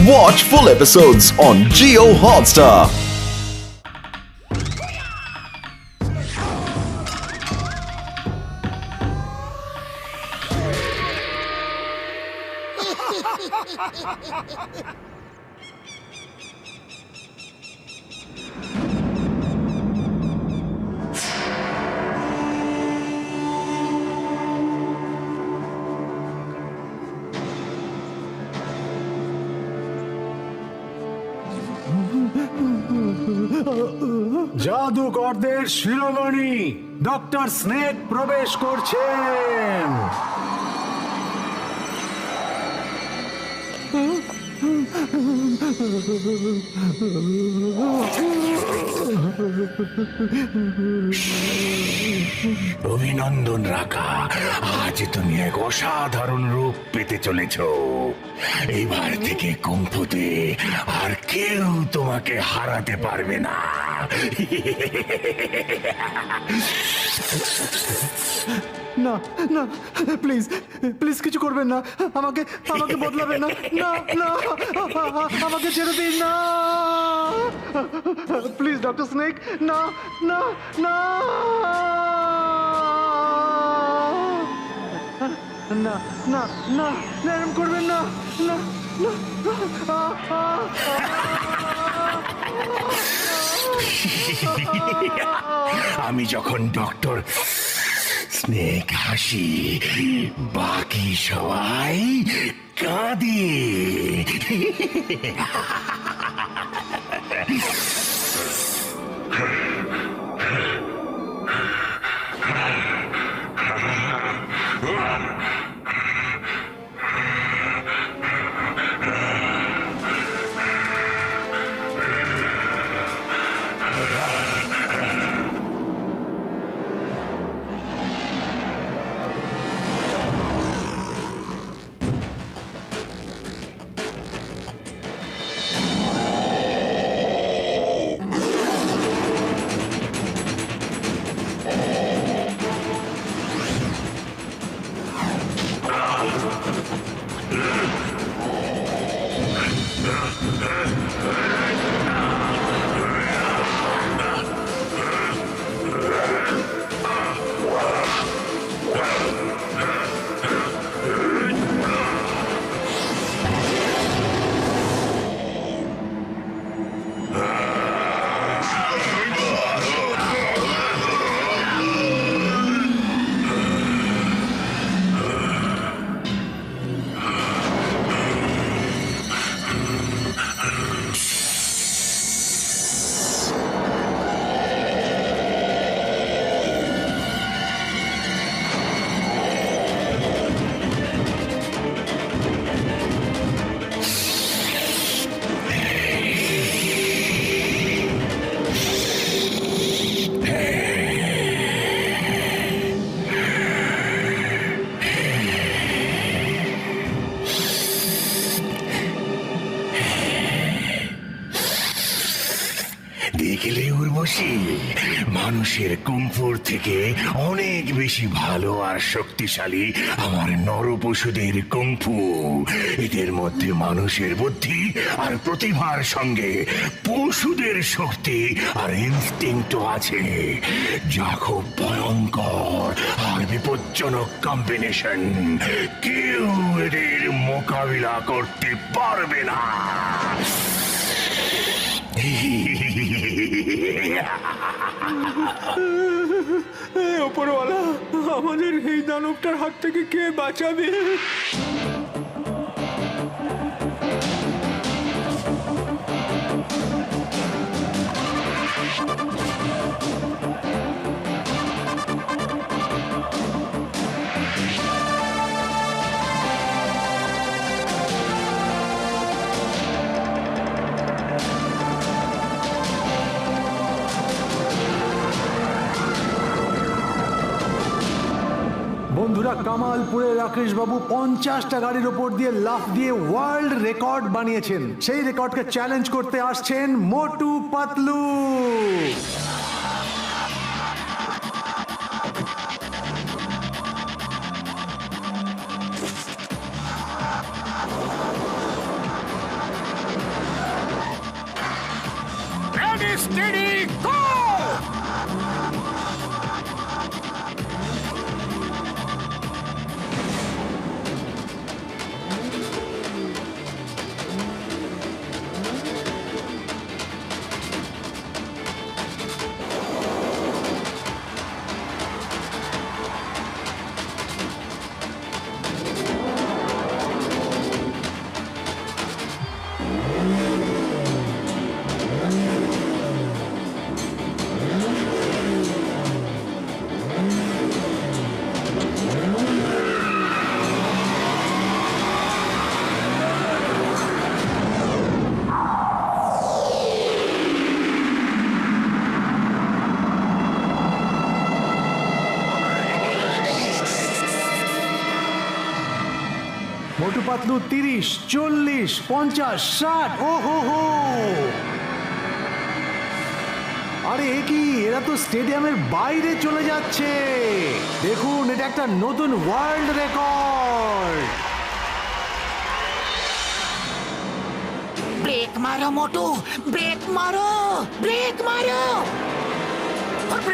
Watch full episodes on Jio Hotstar. জাদুকরদের শিরোমণি doctor snake প্রবেশ করছেন। অভিনন্দন রাখা, আজ তুমি এক অসাধারণ রূপ পেতে চলেছ। এইবার থেকে কুম্ফুতে আর কেউ তোমাকে হারাতে পারবে না। না না, প্লিজ প্লিজ কিছু করবেন না, আমাকে আমাকে বদলাবেন না, না না, আমাকে ছেড়ে দিন না, প্লিজ ডক্টর স্নেক, না না না না না না, এরকম করবেন না, না না। আমি যখন ডক্টর স্নেক হাসি, বাকি সবাই কাঁদে। দেখলে উর্বশী, মানুষের কুম্ফুর থেকে অনেক বেশি ভালো আর শক্তিশালী আমার নরপশুদের কুম্ফু। এদের মধ্যে মানুষের বুদ্ধি আর প্রতিভার সঙ্গে পশুদের শক্তি আর ইনস্টিংক্টও আছে, যা খুব ভয়ঙ্কর আর বিপজ্জনক কম্বিনেশন। কেউ এদের মোকাবিলা করতে পারবে না। ওপরওয়ালা, আমাদের এই দানবটার হাত থেকে কে বাঁচাবে? বন্ধুরা, কামালপুরে রাকেশ বাবু 50টা গাড়ির ওপর দিয়ে লাফ দিয়ে ওয়ার্ল্ড রেকর্ড বানিয়েছেন। সেই রেকর্ডকে চ্যালেঞ্জ করতে আসছেন মোটু পাতলু। Steady go. মোটু পাতলু 30, 40, 50, 60। ও হো হো, আরে এ কি, এরা তো স্টেডিয়ামের বাইরে চলে যাচ্ছে। দেখুন, এটা একটা নতুন ওয়ার্ল্ড রেকর্ড। ব্রেক মারো মোটু, ব্রেক মারো, ব্রেক মারো।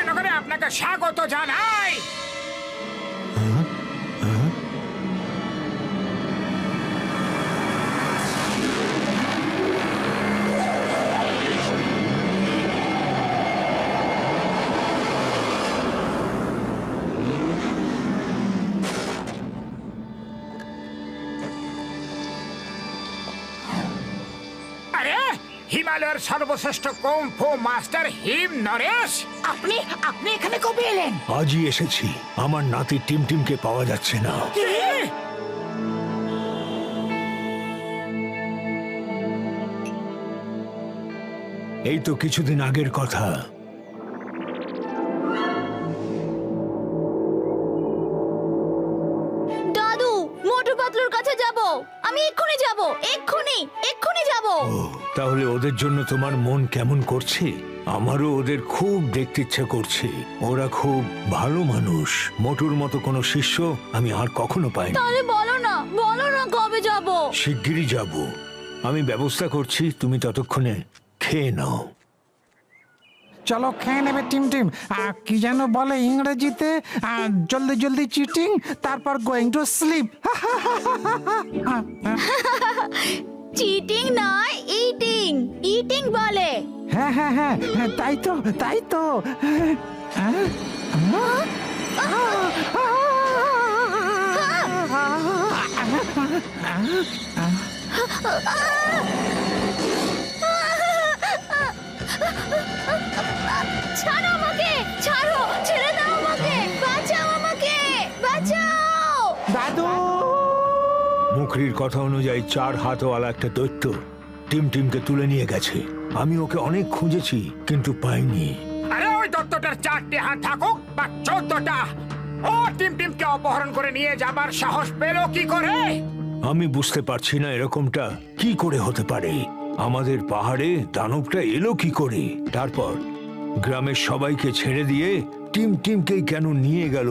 নগরে আপনাকে স্বাগত জানাই। হিমালয়ের সর্বশ্রেষ্ঠ কুংফু মাস্টার হিম নরেশ, আপনি আপনি এখানে কবে এলেন? আজই এসেছি। আমার নাতি টিমটিমকে পাওয়া যাচ্ছে না। এই তো কিছুদিন আগের কথা। দাদু, মোটু পাতলুর কাছে যাব। আমি এক্ষুনি যাব, এক্ষুনি এক্ষুনি যাব। তাহলে ওদের জন্য তোমার মন কেমন করছে? আমারও ওদের খুব দেখতে ইচ্ছে করছে। ওরা খুব ভালো মানুষ। মোটুর মতো কোনো শিষ্য আমি আর কখনো পাইনি। তাহলে বলো না কবে যাব? শিগগিরই যাব। আমি ব্যবস্থা করছি, তুমি ততক্ষণে খেয়ে নাও। চলো খেয়ে নেবে টিম। কি যেন বলে ইংরেজিতে, জলদি জলদি চিটিং, তারপর গোয়িং টু স্লিপ। চিটিং নয়, ইটিং। ইটিং বলে। হ্যাঁ, তাই তো। ছাড়ো আমাকে, ছাড়ো, ছেড়ে দাও আমাকে, বাঁচাও আমাকে, বাঁচাও। দাদু! মুখরির কথা অনুযায়ী 4 হাতওয়ালা একটা দৈত্য টিমটিমকে তুলে নিয়ে গেছে। আমি ওকে অনেক খুঁজেছি কিন্তু পাইনি। আরে ওই দত্তটার 4টে হাত থাকুক বা 14টা, ও টিমটিমকে অপহরণ করে নিয়ে যাবার সাহস পেল কি করে? আমি বুঝতে পারছি না এরকমটা কি করে হতে পারে। আমাদের পাহাড়ে দানবটা এলো কি করে? তারপর গ্রামের সবাইকে ছেড়ে দিয়ে টিমটিমকেই কেন নিয়ে গেল?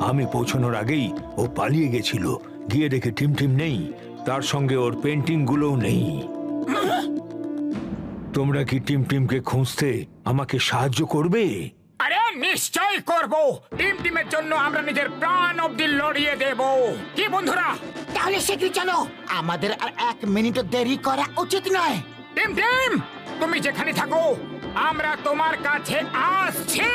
আমি পৌঁছানোর আগেই ও পালিয়ে গেছিল। গিয়ে দেখে টিমটিম নেই, তার সঙ্গে ওর পেন্টিং গুলোও নেই। তোমরা কি টিমটিমকে খুঁজতে আমাকে সাহায্য করবে? আরে নিশ্চয় করব। টিমটিমের জন্য আমরা নিজের প্রাণ অবধি লড়িয়ে দেব। কি বন্ধুরা? তাহলে শীঘ্রই চলো, আমাদের আর 1 মিনিটও দেরি করা উচিত নয়। টিমটিম, তুমি যেখানে থাকো আমরা তোমার কাছে আসছি।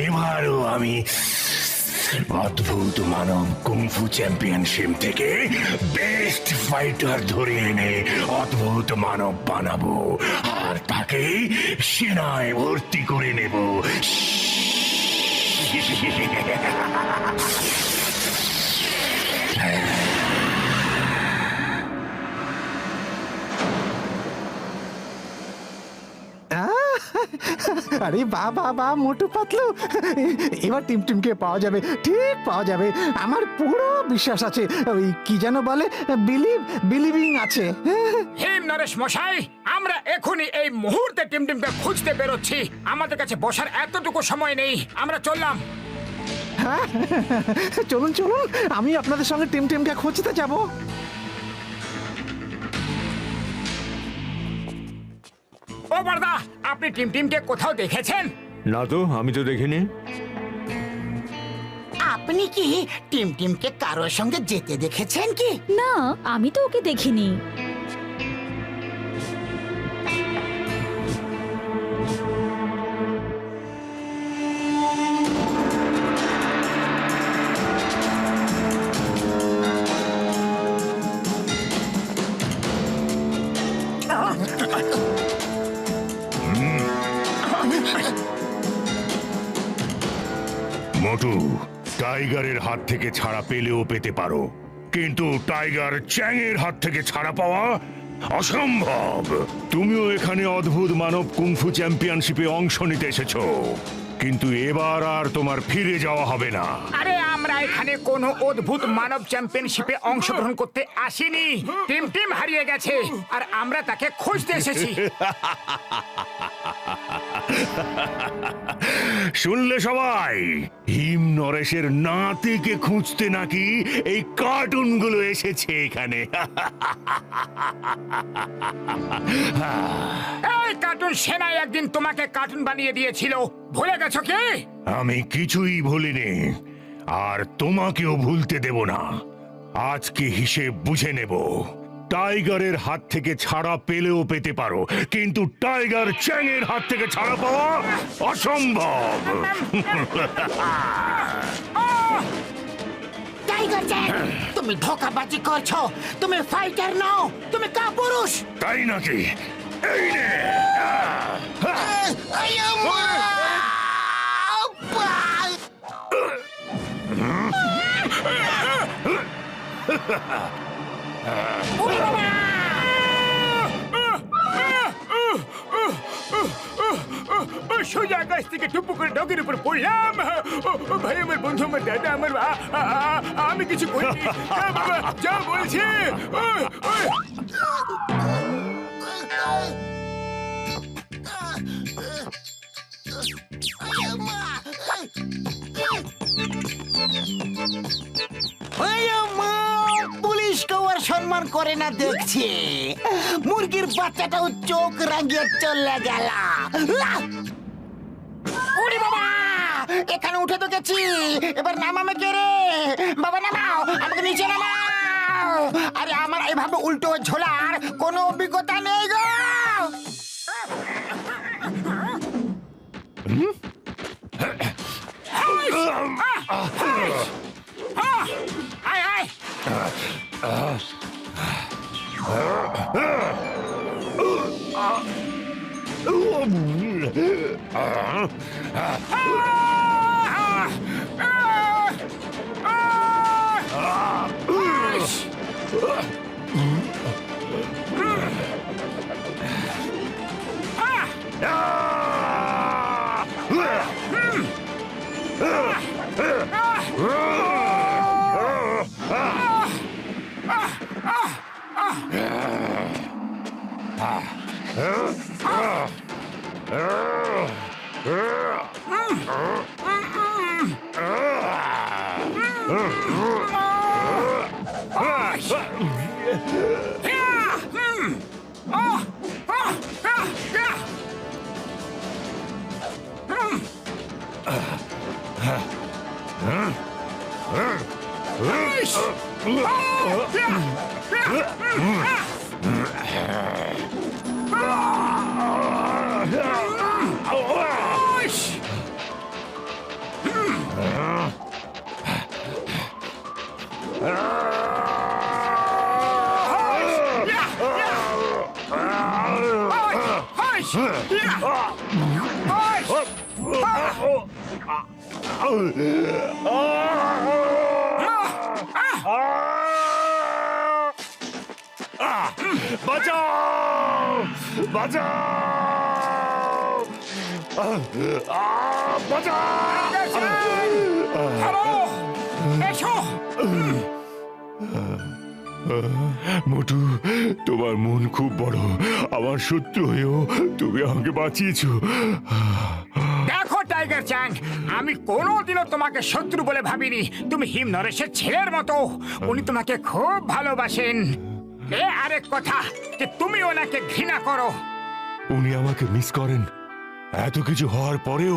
এবারও আমি অদ্ভুত মানব কুংফু চ্যাম্পিয়নশিপ থেকে বেস্ট ফাইটার ধরে এনে অদ্ভুত মানব বানাবো আর তাকে সেনায় ভর্তি করে নেব। আরে বা মোটু পাতলু, এবার টিমটিমকে পাওয়া যাবে, ঠিক পাওয়া যাবে, আমার পুরো বিশ্বাস আছে। ওই কি যেন বলে, বিলিভিং আছে। হিম নরেশ মশাই, আমরা এখনই এই মুহূর্তে টিমটিমকে খুঁজতে বেরোচ্ছি। আমাদের কাছে বসার এতটুকু সময় নেই, আমরা চললাম। চলুন চলুন, আমি আপনাদের সঙ্গে টিমটিমকে খুঁজতে যাব। ও বড়দা, আপনি টিমটিমকে কোথাও দেখেছেন? না তো, আমি তো দেখিনি। আপনি কি টিমটিমকে কারোর সঙ্গে যেতে দেখেছেন কি? না, আমি তো ওকে দেখিনি। মোটু, টাইগারের হাত থেকে ছাড়া পেলেও পেতে পারো, কিন্তু টাইগার চ্যাংয়ের হাত থেকে ছাড়া পাওয়া অসম্ভব। তুমিও এখানে অদ্ভুত মানব কুংফু চ্যাম্পিয়নশিপে অংশ নিতে এসেছো, কিন্তু এবার আর তোমার ফিরে যাওয়া হবে না। আরে আমরা এখানে কোনো অদ্ভুত মানব চ্যাম্পিয়নশিপে অংশগ্রহণ করতে আসিনি। টিমটিম হারিয়ে গেছে আর আমরা তাকে খুঁজতে এসেছি। শুনলে সবাই, হিম নরেশের নাতিকে খুঁজতে নাকি এই কার্টুনগুলো এসেছে এখানে। এই কার্টুন সেনাই একদিন তোমাকে কার্টুন বানিয়ে দিয়েছিল, ভুলে গেছো কি? আমি কিছুই ভুলিনি, আর তোমাকেও ভুলতে দেব না। আজকে হিসেব বুঝে নেব। টাইগারের হাত থেকে ছাড়া পেলেও পেতে পারো, কিন্তু টাইগার চ্যাংয়ের হাত থেকে ছাড়া পাওয়া অসম্ভব। টাইগার জ্যাক, তুমি ধোঁকাবাজি করছো। তুমি ফাইটার নও, তুমি কাপুরুষ। তাই নাকি? এই নে। সোজা গাছ থেকে টুপু করে ডগের উপর পড়লাম। ভাই, আমার বন্ধু, আমার দাদা, আমার আমি কিছু করিনি। বাবা যা বলছে। পুলিশকেও আর সম্মান করে না দেখছি। মুরগির বাচ্চাটাও চোখ রাঙিয়ে চলে গেল। ওরে বাবা, এখানে উঠে তো গেছি, এবার নামামে কে রে? বাবা নামাও, আমাকে নিচে নামাও। আরে আমার এভাবে উল্টো ঝোলার কোনো অভিজ্ঞতা নেই গো। আয় আয়। বাঁচাও, বাঁচাও, বাঁচাও। এসো। মোটু, তোমার মন খুব বড়। আমার শত্রু হয়েও তুমি আমাকে বাঁচিয়েছো। দেখো টাইগার চ্যাং, আমি কোনোদিনও তোমাকে শত্রু বলে ভাবিনি। তুমি হিম নরেশের ছেলের মতো। উনি তোমাকে খুব ভালোবাসেন। এ আরেক কথা যে তুমি ওনাকে ঘৃণা করো। উনি আমাকে মিস করেন এত কিছু হওয়ার পরেও।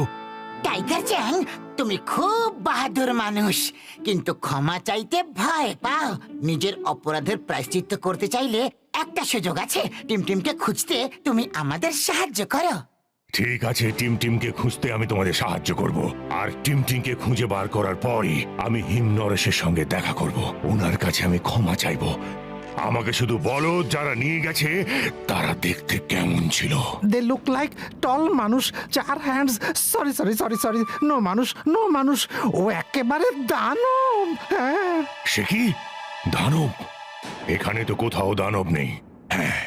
টাইগার চ্যাং, তুমি খুব বাহাদুর মানুষ, কিন্তু ক্ষমা চাইতে ভয় পাও। নিজের অপরাধের প্রায়শ্চিত্ত করতে চাইলে একটা সুযোগ আছে। টিমটিমকে খুঁজতে তুমি আমাদের সাহায্য করো। ঠিক আছে, টিমকে খুঁজতে আমি তোমাদের সাহায্য করব। আর টিমকে খুঁজে বার করার পরই আমি হিম নরেশের সঙ্গে দেখা করব। ওনার কাছে আমি ক্ষমা চাইব। আমাকে শুধু বলো, যারা নিয়ে গেছে তারা দেখতে কেমন ছিল? দে লুক লাইক টল মানুষ, 4 hands. Sorry sorry sorry sorry, no মানুষ, নো মানুষ, ও একেবারে দানব। হ্যাঁ, সে কি দানব? এখানে তো কোথাও দানব নেই। হ্যাঁ,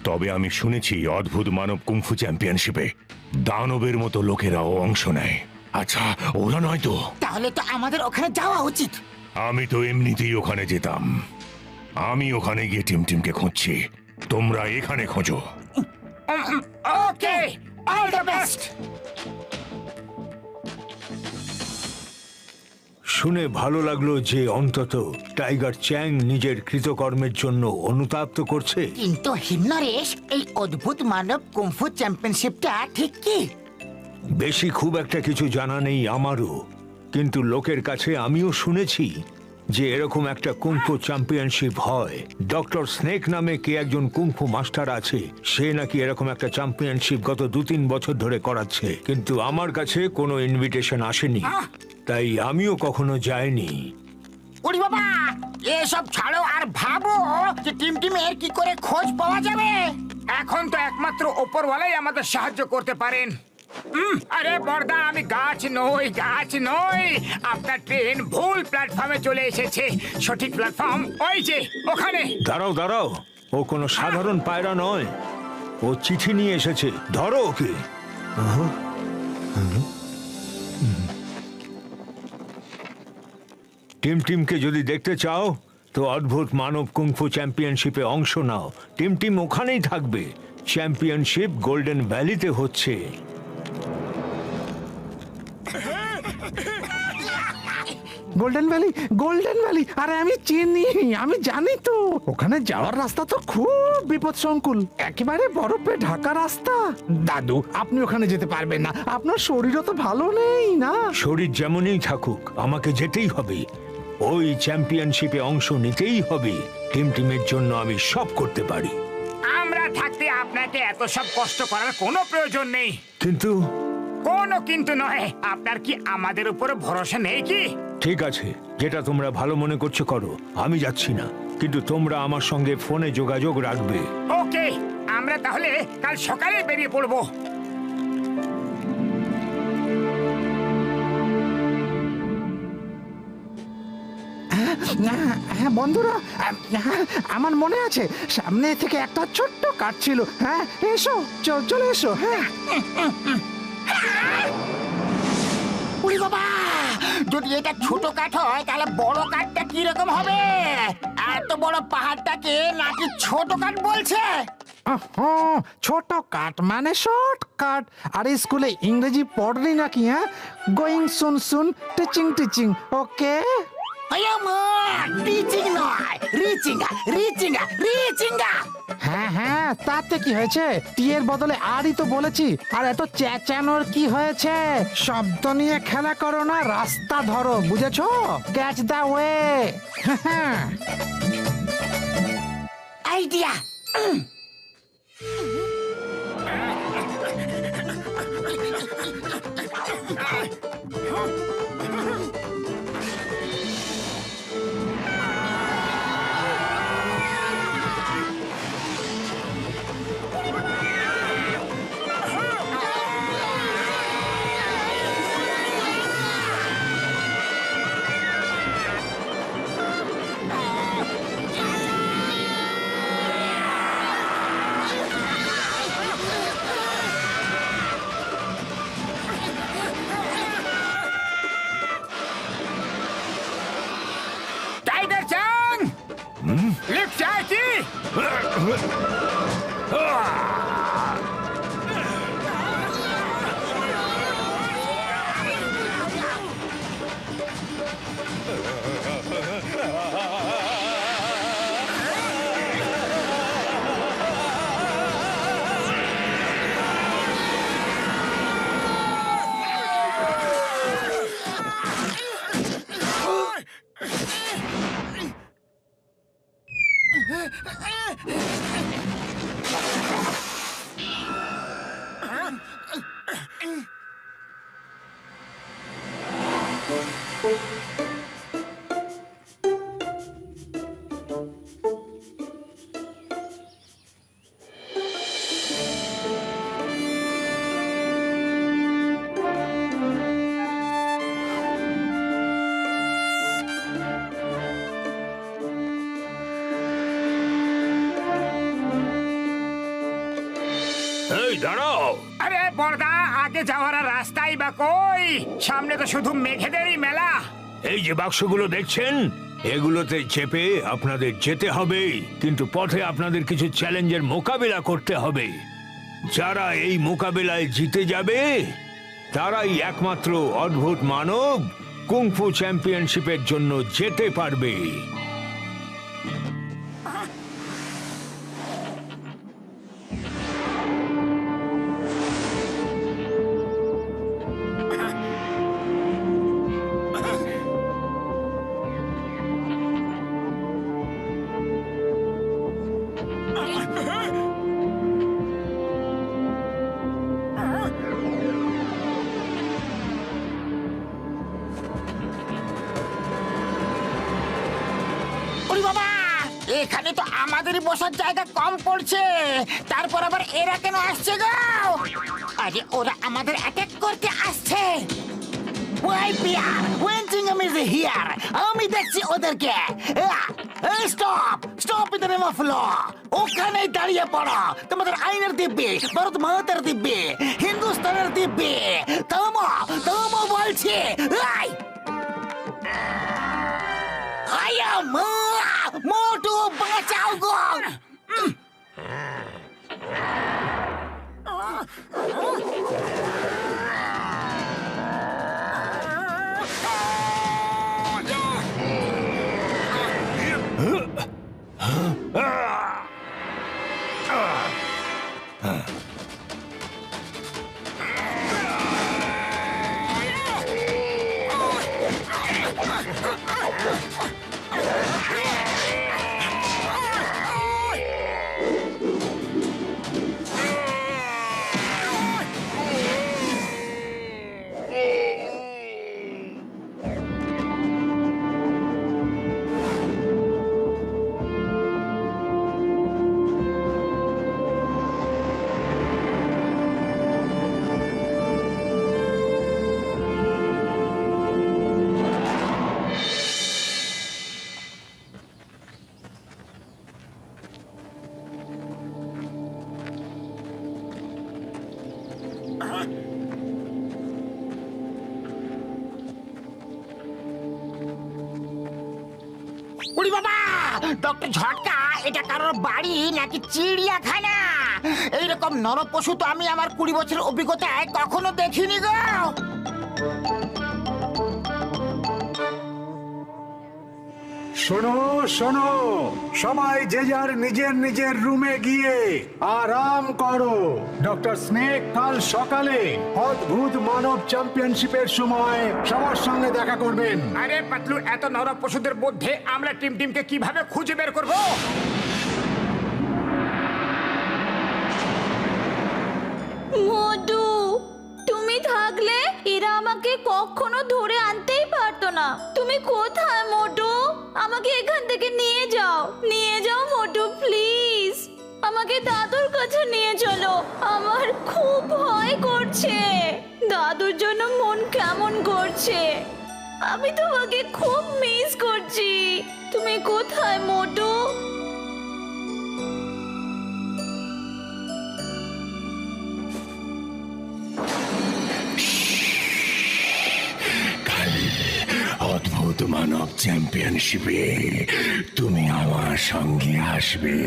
তবে আমি শুনেছি অদ্ভুত মানব কুংফু চ্যাম্পিয়নশিপে দানবের মতো লোকেরাও অংশ নেয়। আচ্ছা, ওরা নয় তো? তাহলে তো আমাদের ওখানে যাওয়া উচিত। আমি তো এমনিতেই ওখানে যেতাম। আমি ওখানে গিয়ে টিমকে খুঁজছি, তোমরা এখানে খোঁজো। ওকে, অল দ্য বেস্ট। শুনে ভালো লাগলো যে অন্তত টাইগার চ্যাং নিজের কৃতকর্মের জন্য অনুতাপ তো করছে। কিন্তু হিমনরেশ, এই অদ্ভুত মানব কুংফু চ্যাম্পিয়নশিপটা ঠিক কি? বেশি খুব একটা কিছু জানা নেই আমারও, কিন্তু লোকের কাছে আমিও শুনেছি যে এরকম একটা কুংফু চ্যাম্পিয়নশিপ হয়। ডক্টর স্নেক নামে কে একজন কুংফু মাস্টার আছে, সে নাকি এরকম একটা চ্যাম্পিয়নশিপ গত 2-3 বছর ধরে করাচ্ছে, কিন্তু আমার কাছে কোনো ইনভিটেশন আসেনি, তাই আমিও কখনো যাইনি। ওরে বাবা, এসব ছাড়ো আর ভাবো যে টিমের কি করে খোঁজ পাওয়া যাবে। এখন তো একমাত্র ওপরওয়ালাই আমাদের সাহায্য করতে পারেন। আরে বর্দা, আমি গাছ নই। আপনার ট্রেন ভুল প্ল্যাটফর্মে চলে এসেছে। সঠিক প্ল্যাটফর্ম ওই যে ওখানে। দাঁড়াও, ও কোনো সাধারণ পায়রা নয়, ও চিঠি নিয়ে এসেছে। ধরো ওকে। টিমকে যদি দেখতে চাও তো অদ্ভুত মানব কুংফু চ্যাম্পিয়নশিপে অংশ নাও। টিম ওখানেই থাকবে। চ্যাম্পিয়নশিপ গোল্ডেন ভ্যালিতে হচ্ছে। গোল্ডেন ভ্যালি, গোল্ডেন ভ্যালি, আরে আমি চিনি, আমি জানি তো। ওখানে যাওয়ার রাস্তা তো খুব বিপদসংকুল, একেবারে বরফে ঢাকা রাস্তা। দাদু, আপনি ওখানে যেতে পারবেন না, আপনার শরীরও তো ভালো নেই না। শরীর যেমনই থাকুক, আমাকে যেতেই হবে। ওই চ্যাম্পিয়নশিপে অংশ নিতেই হবে। টিমের জন্য আমি সব করতে পারি। আমরা থাকতে আপনাকে এত সব কষ্ট করার কোনো প্রয়োজন নেই। কিন্তু কোনো কিন্তু নয়। আপনার কি আমাদের উপরে ভরসা নেই কি? ঠিক আছে, যেটা তোমরা ভালো মনে করছো করো, আমি যাচ্ছি না, কিন্তু তোমরা আমার সঙ্গে ফোনে যোগাযোগ রাখবে। ওকে, আমরা তাহলে কাল সকালে বেরিয়ে পড়বো। হ্যাঁ বন্ধুরা, আমার মনে আছে সামনে থেকে একটা ছোট্ট কাঠ ছিল। হ্যাঁ, এসো, চলে এসো। হ্যাঁ, ওরে বাবা, যদি এটা ছোট কাঠ হয় তাহলে বড় কাঠটা কি রকম হবে? এত বড় পাহাড়টাকে নাকি ছোট কাঠ বলছে? ছোট কাট মানে শর্ট কাট। আর স্কুলে ইংরেজি পড়লি নাকি? হ্যাঁ, গোয়িং সুন সুন, টিচিং। ওকে, টিচিং নয়, রিচিঙ্গা। হ্যাঁ, তাতে কি হয়েছে? টি এর বদলে আরই তো বলেছি। আর এত চেঁচানোর কি হয়েছে? শব্দ নিয়ে খেলা করো না, রাস্তা ধরো, বুঝেছো? Catch the way. আইডিয়া। এই দাঁড়াও। আরে বড়দা, আগে যাওয়ার আর রাস্তাই বা কই? সামনে তো শুধু মেঘেদেরই মেলা। এই যে বাক্সগুলো দেখছেন, এগুলোতে চেপে আপনাদের যেতে হবে, কিন্তু পথে আপনাদের কিছু চ্যালেঞ্জের মোকাবিলা করতে হবে। যারা এই মোকাবিলায় জিতে যাবে তারাই একমাত্র অদ্ভুত মানব কুংফু চ্যাম্পিয়নশিপের জন্য যেতে পারবে। ওরে বাবা, এখানে তো আমাদেরই বসার জায়গা কম পড়ছে। তারপর আবার এরা কেন আসছে গো? আরে ওরা আমাদের অ্যাটাক করতে আসছে। ওই পিয়ার, ওয়েন্টিংহাম ইজ হিয়ার। আমি দেখছি ওদেরকে। Stop, stop in the name of law. ওখানেই দাঁড়িয়ে পড়ো। তোমাদের আইনের দিব্যি, ভারত মাতার দিব্যি, হিন্দুস্তানের দিব্যি। থামো, থামো বলছি। আয়া মা, মোটু বাঁচাও গো। উড়ি বাবা, ডক্টর ঝটকা, এটা কারোর বাড়ি নাকি চিড়িয়াখানা? এইরকম নরপশু তো আমি আমার 20 বছরের অভিজ্ঞতায় কখনো দেখিনি গো। শোনো শোনো, সবাই যে যার নিজের নিজের রুমে গিয়ে আরাম করো। ডক্টর স্নেক কাল সকালে অদ্ভুত মানব চ্যাম্পিয়নশিপের সময় সবার সঙ্গে দেখা করবেন। আরে পাতলু, এত নরক পশুদের মধ্যে আমরা টিমকে কিভাবে খুঁজে বের করব? মোটু, তুমি থাকলে এরা আমাকে কখনো ধরে আনতেই পারতো না। তুমি কোথায় মোটু? আমাকে এখান থেকে নিয়ে যাও, নিয়ে যাও মোটু প্লিজ। আমাকে দাদুর কাছে নিয়ে চলো, আমার খুব ভয় করছে। দাদুর জন্য মন কেমন করছে। আমি তোমাকে খুব মিস করছি। তুমি কোথায় মোটু? অদ্ভুত ভূত মানব চ্যাম্পিয়নশিপে তুমি আমার সঙ্গে আসবে।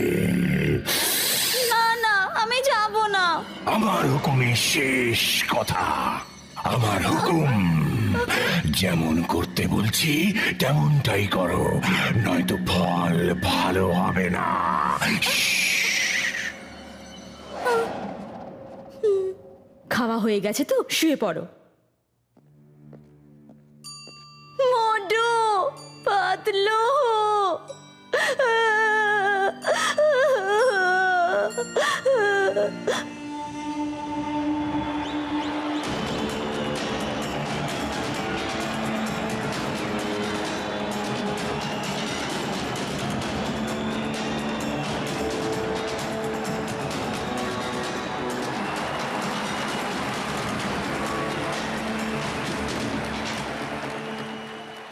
না না, আমি যাব না। আমার হুকুমের শেষ কথা। আমার হুকুম, যেমন করতে বলছি তেমনটাই করো, নয়তো ফল ভালো হবে না। খাওয়া হয়ে গেছে তো, শুয়ে পড়ো। মোটু, পাতলু,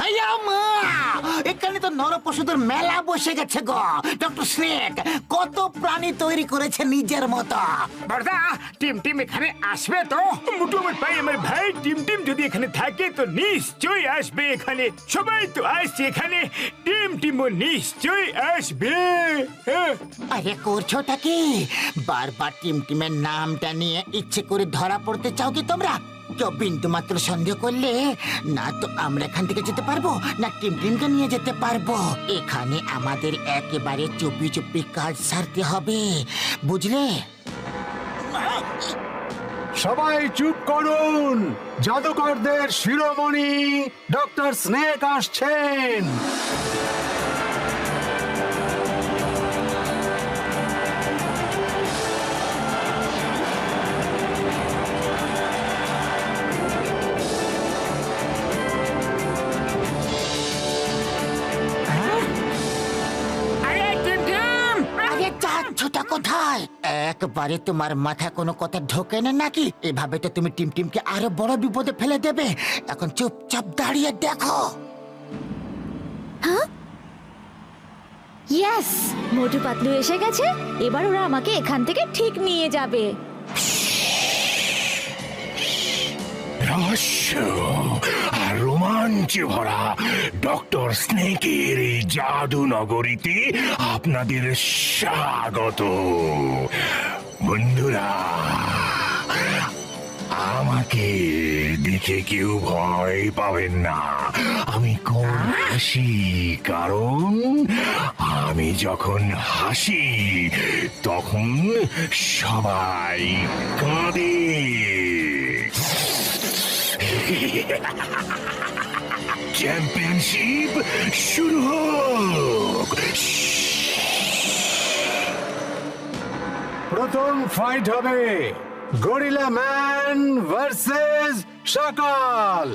আইয়া মা! এখানে তো নরপশুদের মেলা বসে গেছে গো। ডক্টর স্নেক কত প্রাণী তৈরি করেছে নিজের মতো। বড়দা, টিম টিম এখানে আসবে তো? মুটু আমার ভাই টিম টিম যদি এখানে থাকে তো নিশ্চয়ই আসবে এখানে। সবাই তো আসছে এখানে, টিম টিমও নিশ্চয়ই আসবে। হ্যাঁ। আরে করছোটা কি? বারবার টিমের নামটা নিয়ে ইচ্ছে করে ধরা পড়তে চাও কি তোমরা? কেউ বিন্দু মাত্র সন্দেহ করলে না তো আমরা এখান থেকে যেতে পারবো, না টিমকে নিয়ে যেতে পারবো। এখানে আমাদের একেবারে চুপি চুপি কাজ সারতে হবে, বুঝলে? সবাই চুপ করুন। জাদুকরদের শিরোমণি ডক্টর স্নেক আসছেন। আরে টিম টিম! আরে যাচ্ছটা কোথায়? একবারে তোমার মাথা কোনো কথা ঢোকে না নাকি? এভাবে তো তুমি টিমকে আরো বড় বিপদে ফেলে দেবে। এখন চুপচাপ দাঁড়িয়ে দেখো। ইয়েস, মোটু পাতলু এসে গেছে। এবার ওরা আমাকে এখান থেকে ঠিক নিয়ে যাবে। রহস্য আর রোমাঞ্চে ভরা ডক্টর স্নেকের এই জাদু নগরীতে আপনাদের স্বাগত। বন্ধুরা, আমাকে দেখে কেউ ভয় পাবেন না। আমি কোন হাসি, কারণ আমি যখন হাসি তখন সবাই কাঁদে। চ্যাম্পিয়নশিপ শুরু হোক। প্রথম ফাইট হবে গরিলা ম্যান ভার্সেস সকাল।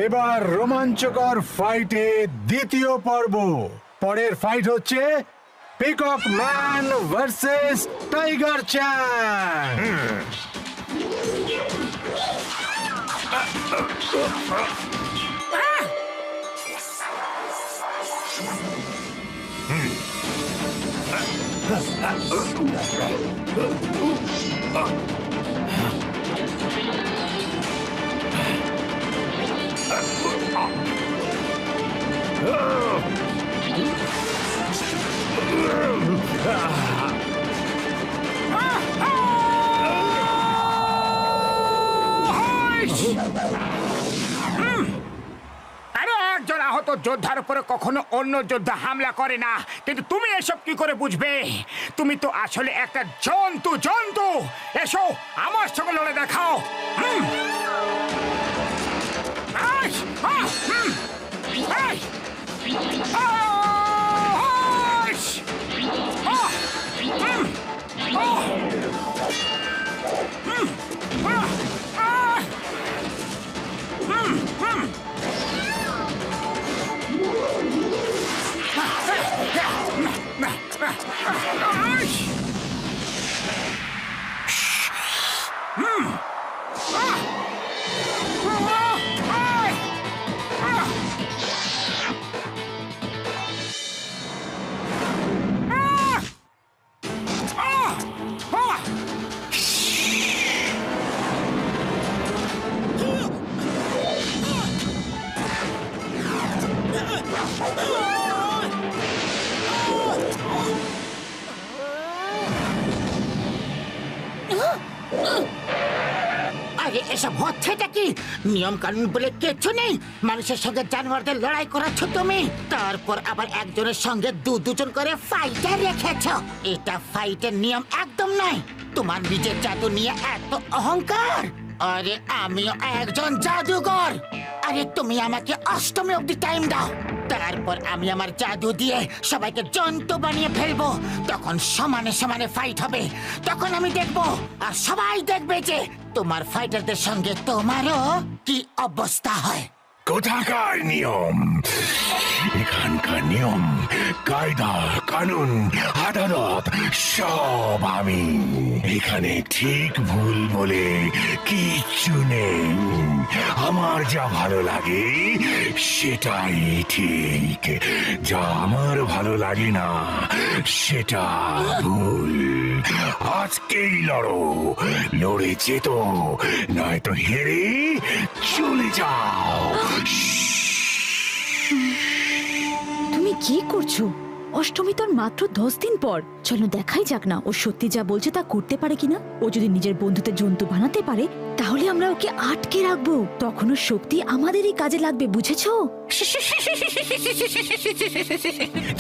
এবার রোমাঞ্চকর ফাইটে দ্বিতীয় পর্ব। পরের ফাইট হচ্ছে পিকক ম্যান ভার্সেস টাইগার চ্যাং। আরে একজন আহত যোদ্ধার উপরে কখনো অন্য যোদ্ধা হামলা করে না, কিন্তু তুমি এসব কি করে বুঝবে? তুমি তো আসলে একটা জন্তু। এসো আমার সঙ্গে লড়ে দেখাও। আহ! এসব হচ্ছেটা কি? নিয়ম কানুন বলে কিচ্ছু নেই। মানুষের সঙ্গে জানোয়ারদের লড়াই করাচ্ছ তুমি, তারপর আবার একজনের সঙ্গে দুজন করে ফাইটার রেখেছ। এটা ফাইটের নিয়ম একদম নয়। তোমার নিজের জাদু নিয়ে এত অহংকার। আরে আমিও একজন জাদুকর। আরে তুমি আমাকে অষ্টমী অব্দি টাইম দাও, তারপর আমি আমার জাদু দিয়ে সবাইকে জন্তু বানিয়ে ফেলবো। তখন সমানে সমানে ফাইট হবে। তখন আমি দেখবো আর সবাই দেখবে যে তোমার ফাইটারদের সঙ্গে তোমারও কি অবস্থা হয়। কোথাকার নিয়ম? এখানকার নিয়ম, কায়দা, কানুন, আদালত সব আমি। এখানে ঠিক ভুল বলে কিচ্ছু নেই। আমার যা ভালো লাগে সেটাই ঠিক, যা আমার ভালো লাগে না সেটা ভুল। আজকেই লড়ো, লড়ে যেত, নয়তো হেরে চলে যাও। তুমি কি করছো? অষ্টমী তোর মাত্র 10 দিন পর। চলো দেখাই যাক না ও সত্যি যা বলছে তা করতে পারে কিনা। ও যদি নিজের বন্ধুদের জন্তু বানাতে পারে তাহলে আমরা ওকে আটকে রাখবো। তখন ওর শক্তি আমাদেরই কাজে লাগবে, বুঝেছো?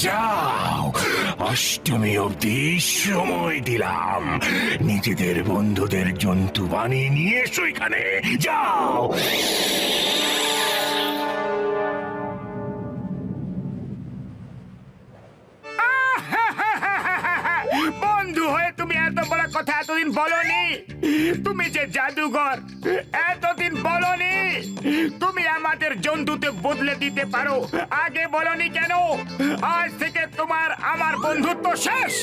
যাও, অষ্টমী অব্দি সময় দিলাম। নিজেদের বন্ধুদের জন্তু বানিয়ে নিয়ে এসো এখানে। যাও। বন্ধু হয়ে তুমি এত বড় কথা এতদিন বলনি। তুমি যে জাদুঘর এতদিন বলনি। তুমি আমাদের জন্তুতে বদলে দিতে পারো, আগে বলনি কেন? আজ থেকে তোমার আমার বন্ধুত্ব শেষ।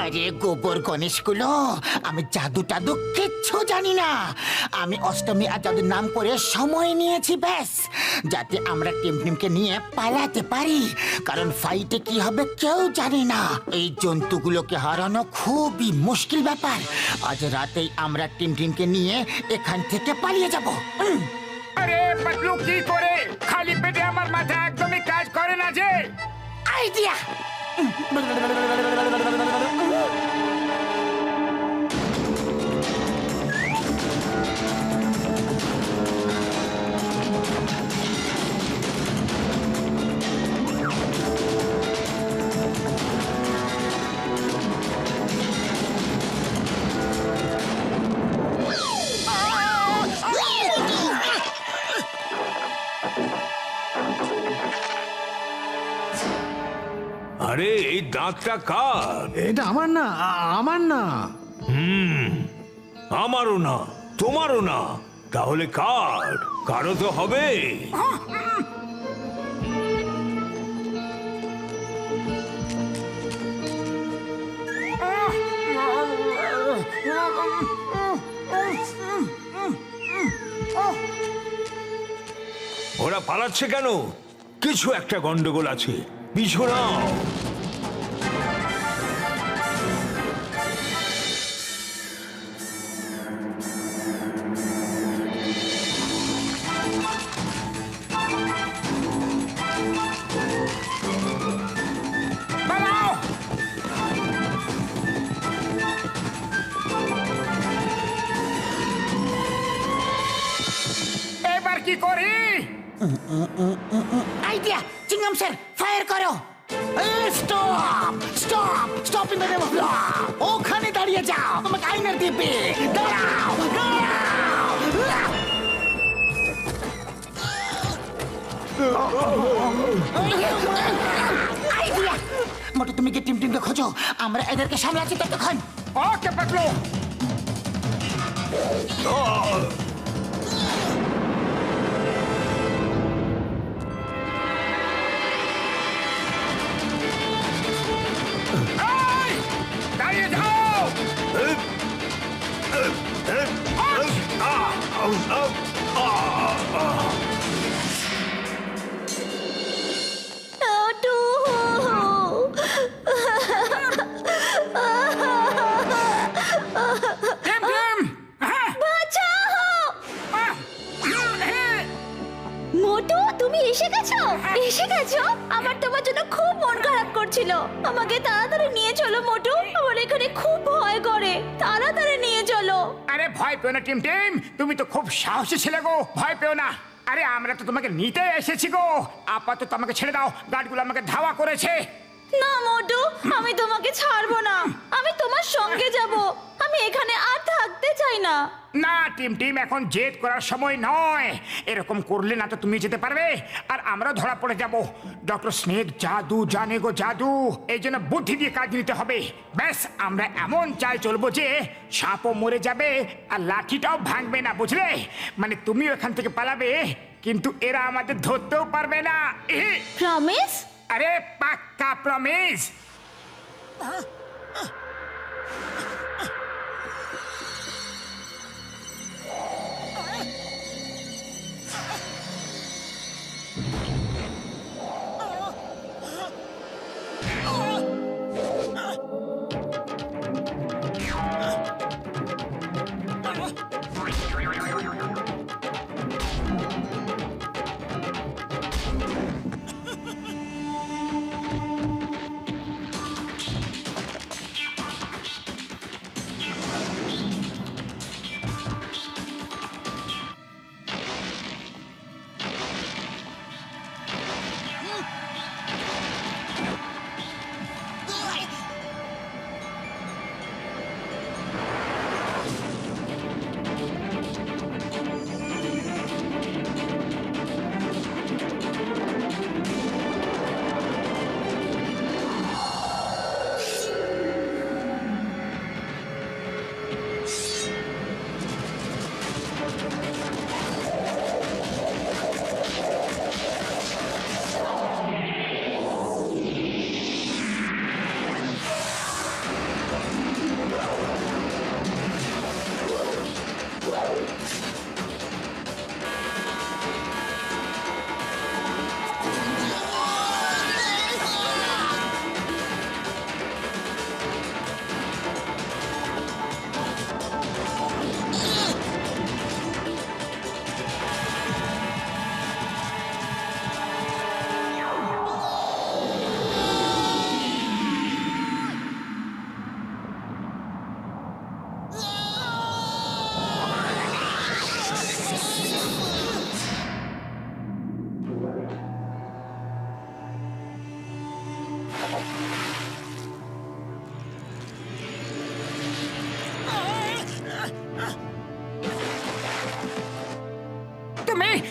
আরে গোবর গণেশগুলো, আমি জাদু টাদু কিচ্ছু জানি না। আমি অষ্টমী আর জাদুর নাম করে সময় নিয়েছি ব্যাস, যাতে আমরা টিমকে নিয়ে পালাতে পারি। কারণ ফাইটে কি হবে কেউ জানে না। এই জন্তুগুলোকে হারানো খুবই মুশকিল ব্যাপার। আজ রাতেই আমরা টিমকে নিয়ে এখান থেকে পালিয়ে যাব। আরে পাতলু, কি করে? খালি পেটে আমার মাথা একদমই কাজ করে না যে। আইডিয়া! আরে এই দাঁতটা কার? এটা আমার না, আমার না। আমারও না, তোমারও না। তাহলে কার? কারো তো হবে। ওরা পালাচ্ছে কেন? কিছু একটা গন্ডগোল আছে, পিছু নাও। পালাও! এবার কি করি? আইডিয়া! চিংগাম স্যার, ফায়ার করো! Stop! Stop! Stop in the name of law! ওখানে দাঁড়িয়ে যাও! আমাকে আইনার দিবে! দাঁড়াও! দাঁড়াও! আইডিয়া! মোটে তুমি কি টিমকে খোঁজো, আমরা এদেরকে সামলাচ্ছি ততক্ষণ। ওকে পাতলু। এই, দাঁড়িয়ে যাও। নাটু! টিম, টিম, হ্যাঁ, বাঁচাও! মোটু তুমি এসে গেছো? এসে গেছো? আমার তোমার জন্য খুব মন খারাপ করছিল। আমাকে তাড়াতাড়ি নিয়ে চলো মোটু, আমার এখানে খুব ভয় করে। তাড়াতাড়ি নিয়ে চলো। আরে ভয় পেও না টিম টিম, তুমি তো খুব সাহসী ছেলে গো, ভয় পেও না। আরে আমরা তো তোমাকে নিতে এসেছি গো। আপাতত আমাকে ছেড়ে দাও, গার্ডগুলো আমাকে ধাওয়া করেছে। না মোটু, আমি তোমাকে ছাড়বো না। আমি তোমার সঙ্গে যাব। আমি এখানে আর থাকতে চাই না। না টিম টিম, এখন জেদ করার সময় নয়। এরকম করলে না তো তুমি যেতে পারবে, আর আমরা ধরা পড়ে যাব। ডক্টর স্নেক জাদু জানে গো, জাদু। এই জন্য বুদ্ধি দিয়ে কাজ নিতে হবে। ব্যাস, আমরা এমন চাল চলবো যে সাপও মরে যাবে আর লাঠিটাও ভাঙবে না, বুঝলে? মানে তুমিও এখান থেকে পালাবে, কিন্তু এরা আমাদের ধরতেও পারবে না। প্রমিস? আরে পাক্কা প্রমিস।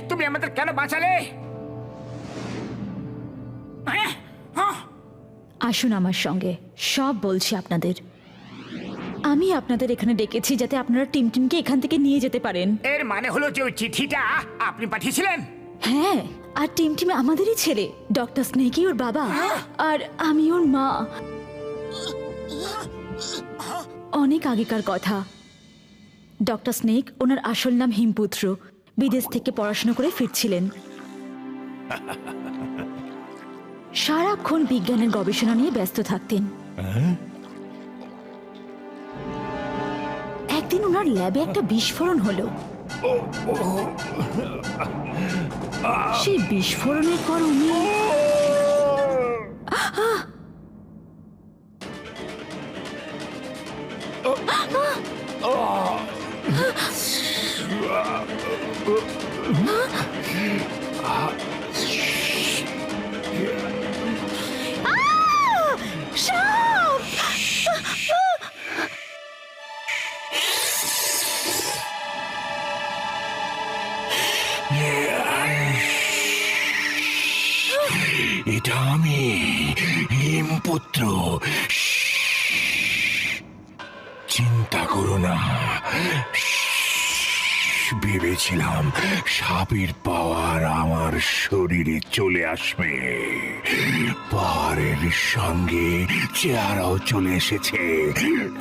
তুমি আমাদের কেন বাঁচালে? আসুন আমার সঙ্গে, সব বলছি আপনাদের। আমি আপনাদের এখানে ডেকেছি যাতে আপনারা টিমটিমকে এখান থেকে নিয়ে যেতে পারেন। এর মানে হলো যে ওই চিঠিটা আপনি পাঠিয়েছিলেন? হ্যাঁ, আর টিমটিম আমাদেরই ছেলে। ডক্টর স্নেকই ওর বাবা, আর আমি ওর মা। অনেক আগেকার কথা। ডক্টর স্নেক, ওনার আসল নাম হিমপুত্র, বিদেশ থেকে পড়াশোনা করে ফিরছিলেন। সারাক্ষণ বিজ্ঞানের গবেষণা নিয়ে ব্যস্ত থাকতেন। একদিন ওনার ল্যাবে একটা বিস্ফোরণ হলো। সেই বিস্ফোরণের পর উনি এটা আমি হিমপুত্র। চিন্তা করো না, ভেবেছিলাম সাপের পাওয়ার আমার শরীরে চলে আসবে। পাহাড়ের সঙ্গে চেহারাও চলে এসেছে,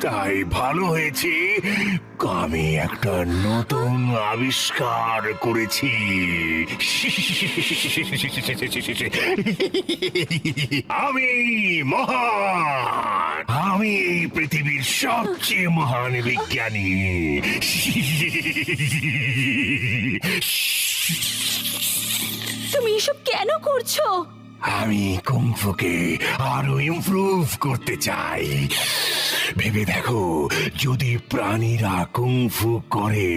তাই ভালো হয়েছে আমি একটা নতুন আবিষ্কার করেছি। আমি মহান, আমি এই পৃথিবীর সবচেয়ে মহান বিজ্ঞানী। তুমি এসব কেন করছো? আমি কুংফুকে আরো ইমপ্রুভ করতে চাই। ভেবে দেখো, যদি প্রাণীরা কুংফু করে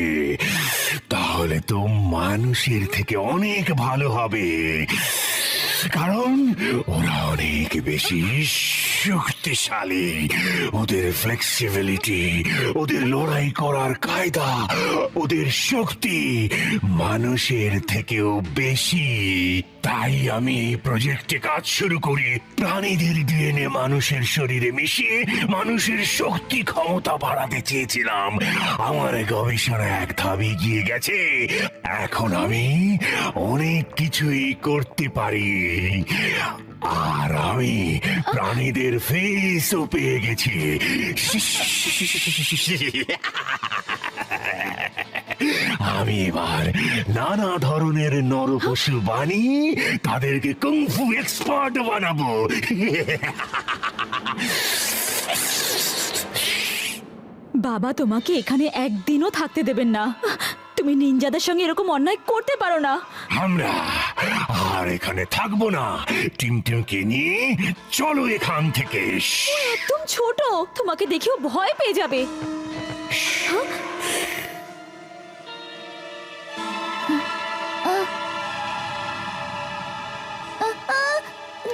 তাহলে তো মানুষের থেকে অনেক ভালো হবে, কারণ ওরা অনেক বেশি শক্তিশালী। ওদের ফ্লেক্সিবিলিটি, ওদের লড়াই করার কায়দা, ওদের শক্তি মানুষের থেকেও বেশি। তাই আমি এই প্রজেক্টে কাজ শুরু করি। প্রাণীদের ডিএনএ মানুষের শরীরে মিশিয়ে মানুষের শক্তি ক্ষমতা বাড়াতে চেয়েছিলাম। আমার গবেষণা এক ধাপ এগিয়ে গেছে। এখন আমি অনেক কিছুই করতে পারি। আর আমি প্রাণীদের ফেসও পেয়ে গেছি। আমি এবার নানা ধরনের নরপশু বানিয়ে তাদেরকে কুংফু এক্সপার্ট বানাবো। বাবা তোমাকে এখানে একদিনও থাকতে দেবেন না। তুমি নিনজাদের সঙ্গে এরকম অন্যায় করতে পারো না। আমরা আর এখানে থাকবো না। টিমটিমকে নিয়ে চলো এখান থেকে। একদম ছোট, তোমাকে দেখেও ভয় পেয়ে যাবে।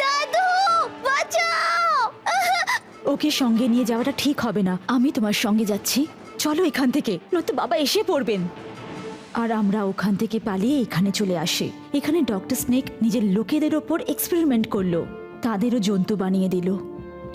দাদু বাঁচাও! ওকে সঙ্গে নিয়ে যাওয়াটা ঠিক হবে না। আমি তোমার সঙ্গে যাচ্ছি, চলো এখান থেকে, নয়তো বাবা এসে পড়বেন। আর আমরা ওখান থেকে পালিয়ে এখানে চলে আসি। এখানে ডক্টর স্নেক নিজের লোকেদের ওপর এক্সপেরিমেন্ট করলো, তাদেরও জন্তু বানিয়ে দিল।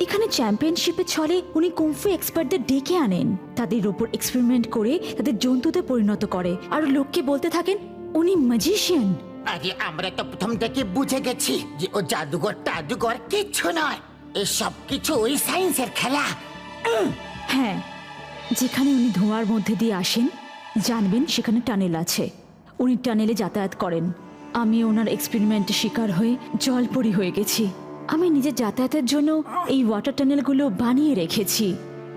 এখানে চ্যাম্পিয়নশিপে ছলে উনি কুংফু এক্সপার্টদের ডেকে আনেন, তাদের ওপর এক্সপেরিমেন্ট করে তাদের জন্তুতে পরিণত করে, আর লোককে বলতে থাকেন উনি ম্যাজিশিয়ান। আরে আমরা তো প্রথম থেকে বুঝে গেছি যে ও জাদুঘর টাদুঘর কিচ্ছু নয়, এসব কিছু ওই সায়েন্সের খেলা। হ্যাঁ, যেখানে উনি ধোঁয়ার মধ্যে দিয়ে আসেন জানবেন সেখানে টানেল আছে, উনি টানেলে যাতায়াত করেন। আমি ওনার এক্সপেরিমেন্টে শিকার হয়ে জলপরি হয়ে গেছি। আমি নিজের যাতায়াতের জন্য এই ওয়াটার টানেলগুলো বানিয়ে রেখেছি,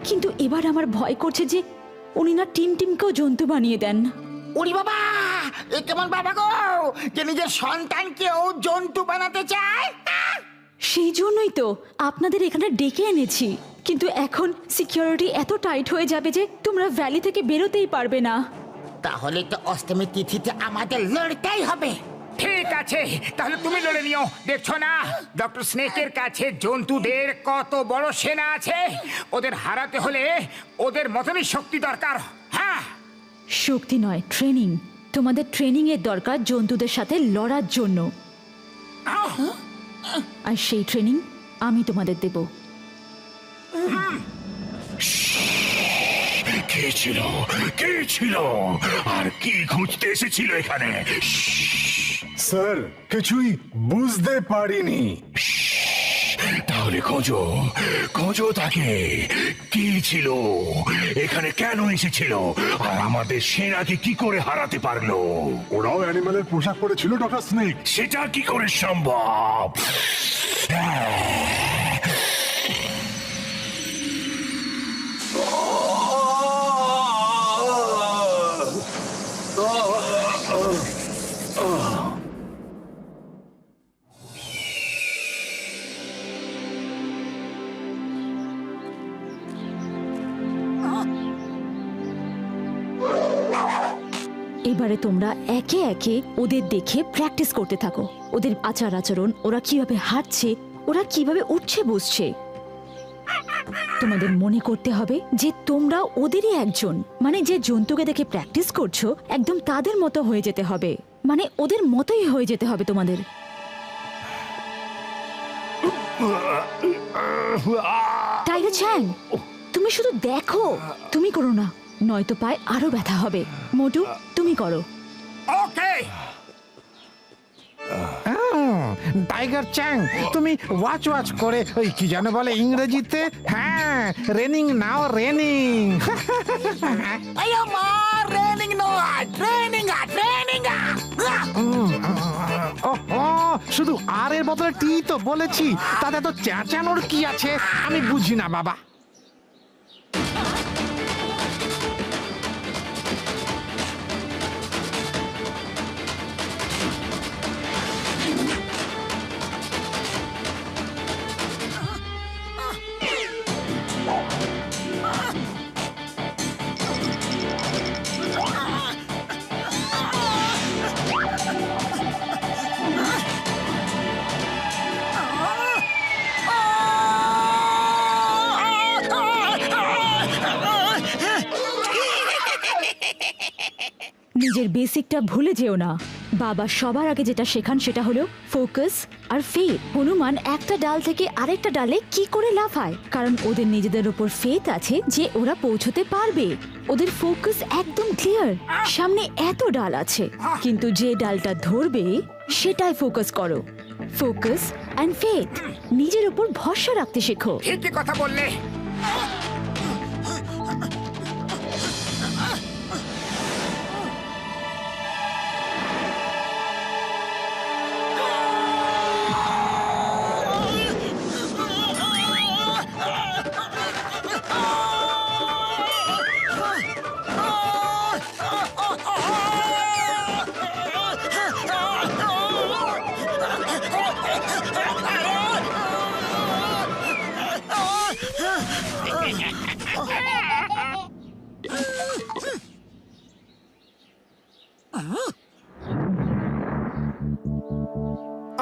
কিন্তু এবার আমার ভয় করছে যে উনি না টিমকেও জন্তু বানিয়ে দেন। ওরে বাবা, এ কেমন বাবা গো, যে নিজের সন্তানকেও জন্তু বানাতে চায়? সেই জন্যই তো আপনাদের এখানে ডেকে এনেছি, কিন্তু এখন সিকিউরিটি এত টাইট হয়ে যাবে যে তোমরা ভ্যালি থেকে বেরোতেই পারবে না। তাহলে তো অষ্টমী তিথিতে আমাদের লড়তেই হবে। ঠিক আছে, তাহলে তুমি লড়ে নিও। দেখছো না ডক্টর স্নেকের কাছে জন্তুদের কত বড় সেনা আছে। ওদের হারাতে হলে ওদের মতনই শক্তি দরকার। হ্যাঁ, শক্তি নয়, ট্রেনিং। তোমাদের ট্রেনিং এর দরকার জন্তুদের সাথে লড়ার জন্য, আর সেই ট্রেনিং আমি তোমাদের দেব। কে ছিল? কে ছিল? আর কি খুঁজতে এসেছিল এখানে? স্যার, কিছুই বুঝতে পারিনি। তাহলে খোঁজো, খোঁজো তাকে। কি ছিল এখানে, কেন এসেছিল, আর আমাদের সেনাকে কি করে হারাতে পারলো? ওরাও অ্যানিমালের পোশাক পরেছিল ডক্টর স্নেক। সেটা কি করে সম্ভব? এবারে তোমরা একে একে ওদের দেখে প্র্যাকটিস করতে থাকো। ওদের আচার আচরণ, ওরা কিভাবে হাঁটছে, ওরা কিভাবে উঠছে বসছে। তোমাদের মনে করতে হবে যে তোমরা ওদেরই একজন, মানে যে জন্তুকে দেখে প্র্যাকটিস করছো একদম তাদের মতো হয়ে যেতে হবে, মানে ওদের মতোই হয়ে যেতে হবে তোমাদের। টাইগার চ্যাং, তুমি শুধু দেখো, তুমি করো না, নয়তো পায়ে আরো ব্যথা হবে। মোটু, তুমি করো। ওকে। টাইগার চ্যাং, তুমি ওয়াচ ওয়াচ করে ওই কি যেন বলে ইংরেজিতে, হ্যাঁ, রেনিং নাও, রেনিং। ট্রেনিং নয়, ট্রেনিং ট্রেনিং। ও শুধু আর এর বদলে টি তো বলেছি, তাতে তো চেঁচানোর কি আছে আমি বুঝি না বাবা। নিজের বেসিকটা ভুলে যেও না। বাবা সবার আগে যেটা শেখান সেটা হলো ফোকাস আর ফেথ। হনুমান একটা ডাল থেকে আরেকটা ডালে কি করে লাফায়, কারণ ওদের নিজেদের উপর ফেথ আছে যে ওরা পৌঁছতে পারবে। ওদের ফোকাস একদম ক্লিয়ার, সামনে এত ডাল আছে, কিন্তু যে ডালটা ধরবে সেটাই ফোকাস করো। ফোকাস অ্যান্ড ফেথ, নিজের উপর ভরসা রাখতে শেখো। ঠিকই কথা বললে।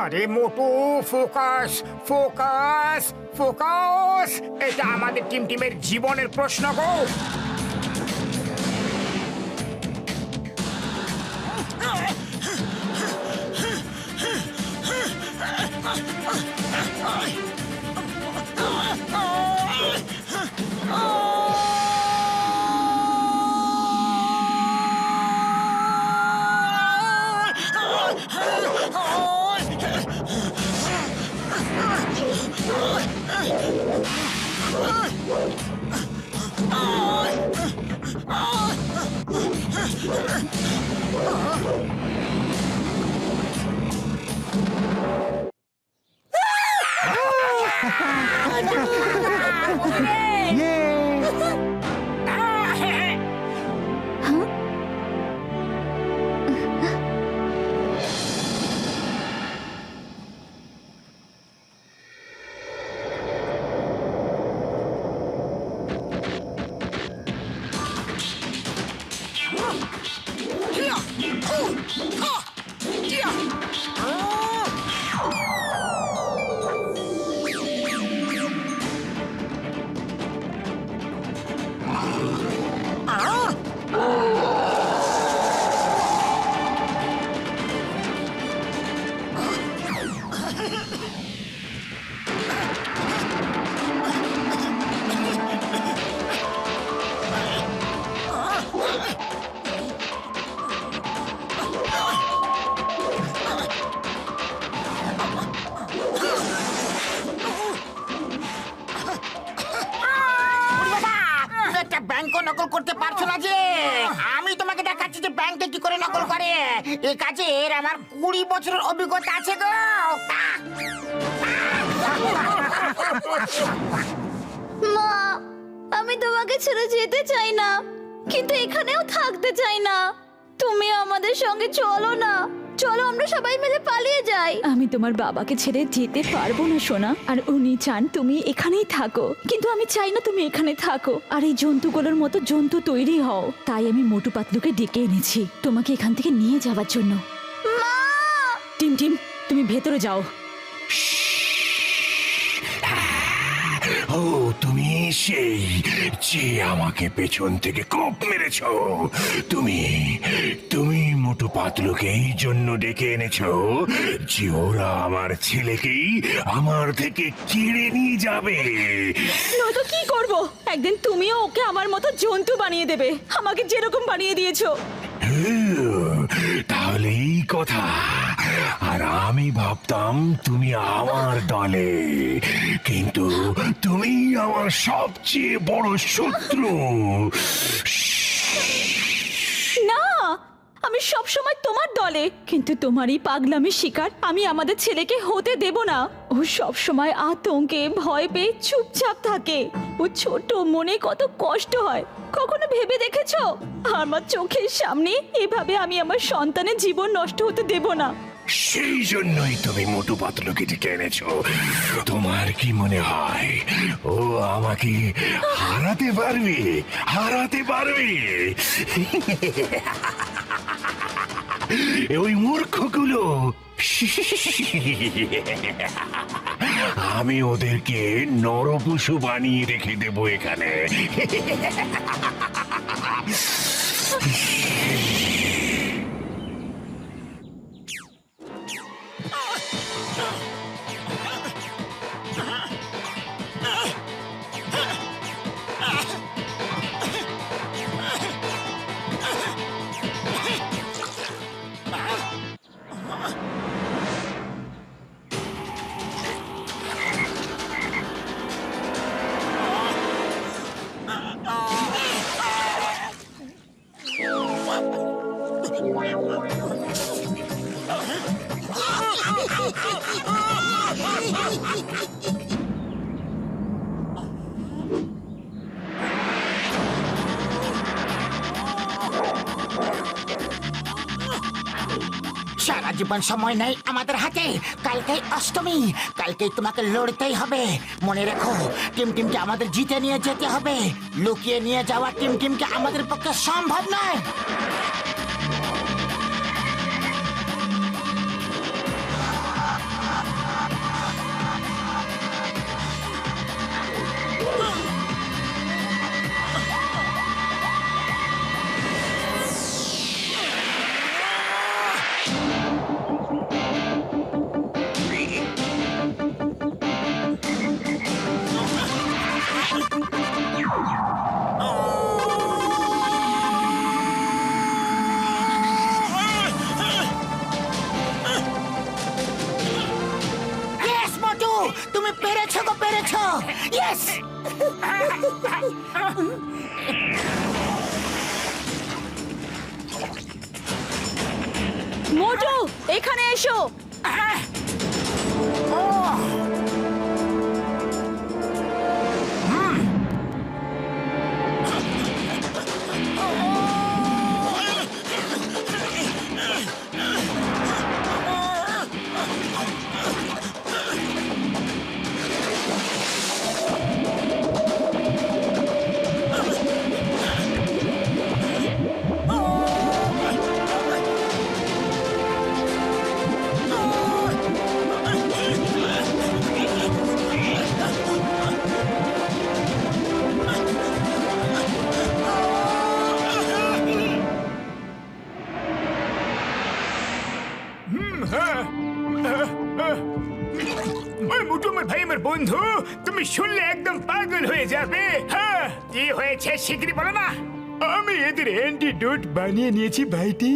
আরে মোটু, ফোকাস ফোকাস ফোকাস, এটা আমাদের টিমের জীবনের প্রশ্ন গো। নকল করতে পারছো না যে? আমি তোমাকে দেখাচ্ছি যে ব্যাংকে কি করে নকল করে। এই কাজের আমার 20 বছরের অভিজ্ঞতা আছে গো। মা, আমি তোমাকে ছেড়ে যেতে চাই না, কিন্তু এখানেও থাকতে চাই না। তুমি আমাদের সঙ্গে চলো না, চলো আমরা সবাই মিলে পালিয়ে যাই। আমি তোমার বাবাকে ছেড়ে যেতে পারবো না সোনা, আর উনি চান তুমি এখানেই থাকো, কিন্তু আমি চাই না তুমি এখানে থাকো আর এই জন্তুগুলোর মতো জন্তু তৈরি হও। তাই আমি মোটু পাতলুকে ডেকে এনেছি তোমাকে এখান থেকে নিয়ে যাওয়ার জন্য। মা! টিম টিম, তুমি ভেতরে যাও। ও, তুমি সেই যে আমাকে পেছন থেকে কোপ মেরেছ। তুমি তুমি মোটু পাতলুকে এই জন্য ডেকে এনেছো যে ওরা আমার ছেলেকেই আমার থেকে কেড়ে নিয়ে যাবে। নয়তো কি করব? একদিন তুমিও ওকে আমার মতো জন্তু বানিয়ে দেবে, আমাকে যেরকম বানিয়ে দিয়েছো। তাহলে এই কথা। আর আমি ভাবতাম তুমি আমার দলে, কিন্তু তুমি আমার সবচেয়ে বড় শত্রু। না, আমি সব সময় তোমার দলে, কিন্তু তোমারই পাগলামির শিকার আমি আমাদের ছেলেকে হতে দেব না। ও সব সময় আতঙ্কে ভয় পেয়ে চুপচাপ থাকে। ও ছোট, মনে কত কষ্ট হয়। কখনো ভেবে দেখেছো আমার চোখের সামনে এভাবে আমি আমার সন্তানের জীবন নষ্ট হতে দেব না। সেই জন্যই তুমি মোটু পাতলুকে ডেকে এনেছো। তোমার কি মনে হয় ও আমাকে হারাতে পারবে? হারাতে পারবে? ওই মূর্খগুলো। আমি ওদেরকে নরপশু বানিয়ে রেখে দেবো এখানে। সারা জীবন সময় নেই আমাদের হাতে। কালকেই অষ্টমী, কালকেই তোমাকে লড়তেই হবে। মনে রেখো, টিমকে আমাদের জিতে নিয়ে যেতে হবে। লুকিয়ে নিয়ে যাওয়া টিমকে আমাদের পক্ষে সম্ভব নয়। Yes, মোটু, তুমি পেরেছো গো, পেরেছো। ইয়েস। মোটু, এখানে এসো। মোটু, আমার ভাই, আমার বন্ধু, তুমি শুনলে একদম পাগল হয়ে যাবে। হ্যাঁ, কি হয়েছে শিগগিরই বলো না। আমি এদের অ্যান্টিডোট বানিয়ে নিয়েছি ভাইটি।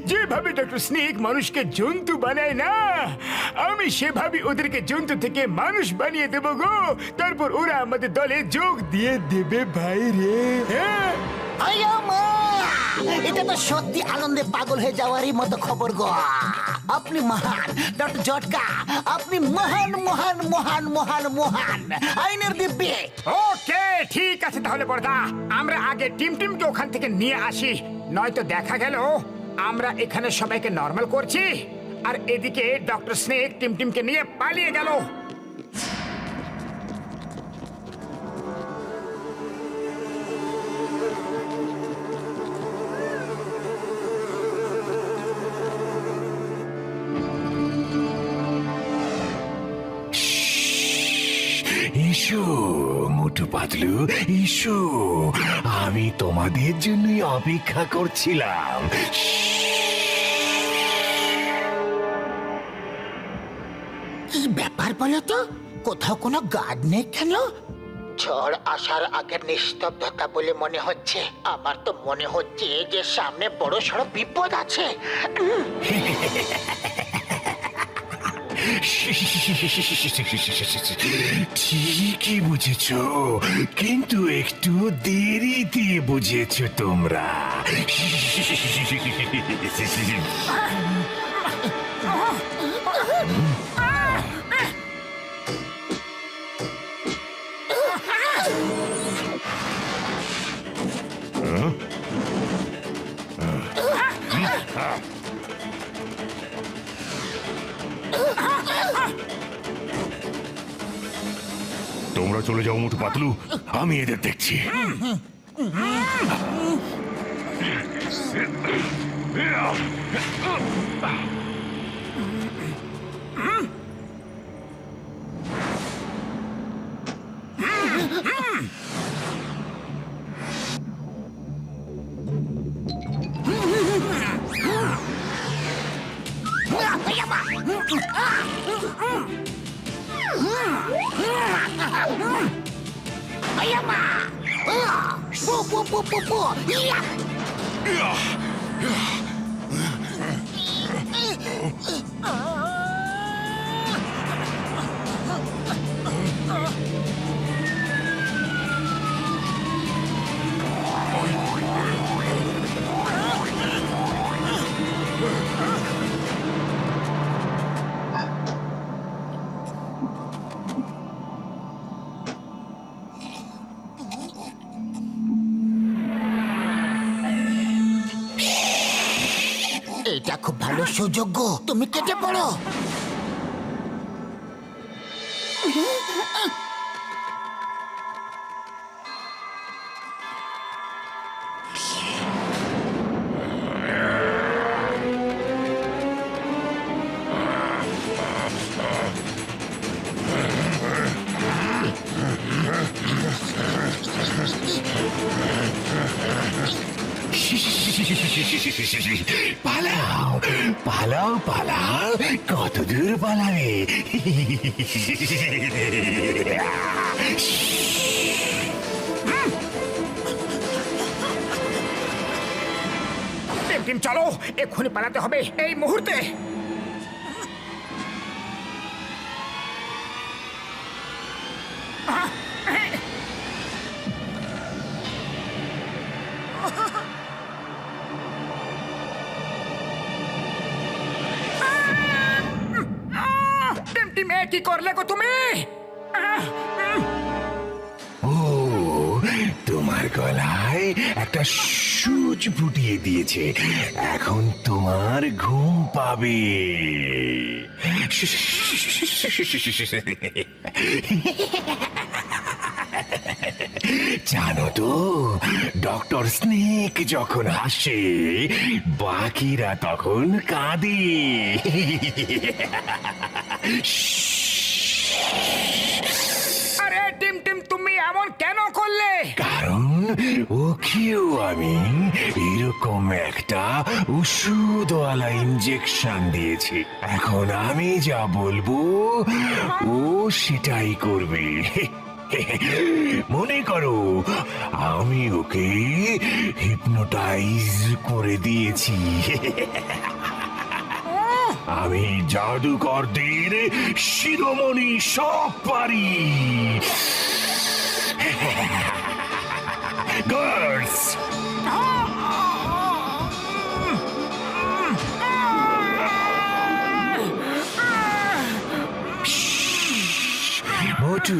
যেভাবে ডক্টর স্নেক মানুষকে জন্তু বানায় না, আমি সেভাবে ওদেরকে জন্তু থেকে মানুষ বানিয়ে দেবো গো। তারপর ওরা আমাদের দলে যোগ দিয়ে দেবে ভাই রে। হ্যাঁ, আয়ো মা, এটা তো সত্যি আনন্দে পাগল হয়ে যাওয়ারই মতো খবর গো। আপনি মহান ডক্টর জটকা, আপনি মহান মহান মহান মহান মহান আইনের দিব্যে। ওকে, ঠিক আছে তাহলে বড়দা, আমরা আগে টিমকে ওখান থেকে নিয়ে আসি। নয়তো দেখা গেল আমরা এখানে সবাইকে নরমাল করছি, আর এদিকে ডক্টর স্নেক টিমকে নিয়ে পালিয়ে গেল। ইসো মোটু পাতলু, ইসো, আমি তোমাদের জন্যই অপেক্ষা করছিলাম। কি ব্যাপার বলো তো, কোথাও কোনো গার্ড নেই কেন? ঝড় আসার আগের নিস্তব্ধতা বলে মনে হচ্ছে। আমার তো মনে হচ্ছে যে সামনে বড় সড় বিপদ আছে। ঠিকই বুঝেছ, কিন্তু একটু দেরিতে বুঝেছ তোমরা। তোমরা চলে যাও মোটু পাতলু, আমি এদের দেখছি। ভালো সুযোগ্য, তুমি কেটে পড়ো। পালাও পালাও পালাও, কত দূর পালাবে? টিম চলো, এক্ষুনি পালাতে হবে এই মুহূর্তে। টিম কি করলে গো তুমি? ও, তোমার গলায় একটা সূচ ফুটিয়ে দিয়েছে, এখন তোমার ঘুম পাবে। জানো তো, ডক্টর স্নেক যখন হাসে বাকিরা তখন কাঁদে। আরে টিম তুমি এমন কেন করলে? কারণ ওকেও আমি এরকম একটা ওষুধওয়ালা ইঞ্জেকশন দিয়েছি। এখন আমি যা বলবো ও সেটাই করবে। মনে করো আমি ওকে হিপনোটাইজ করে দিয়েছি। আমি জাদুকরদের শিরোমণি সব পারি। গার্ডস, মোটু,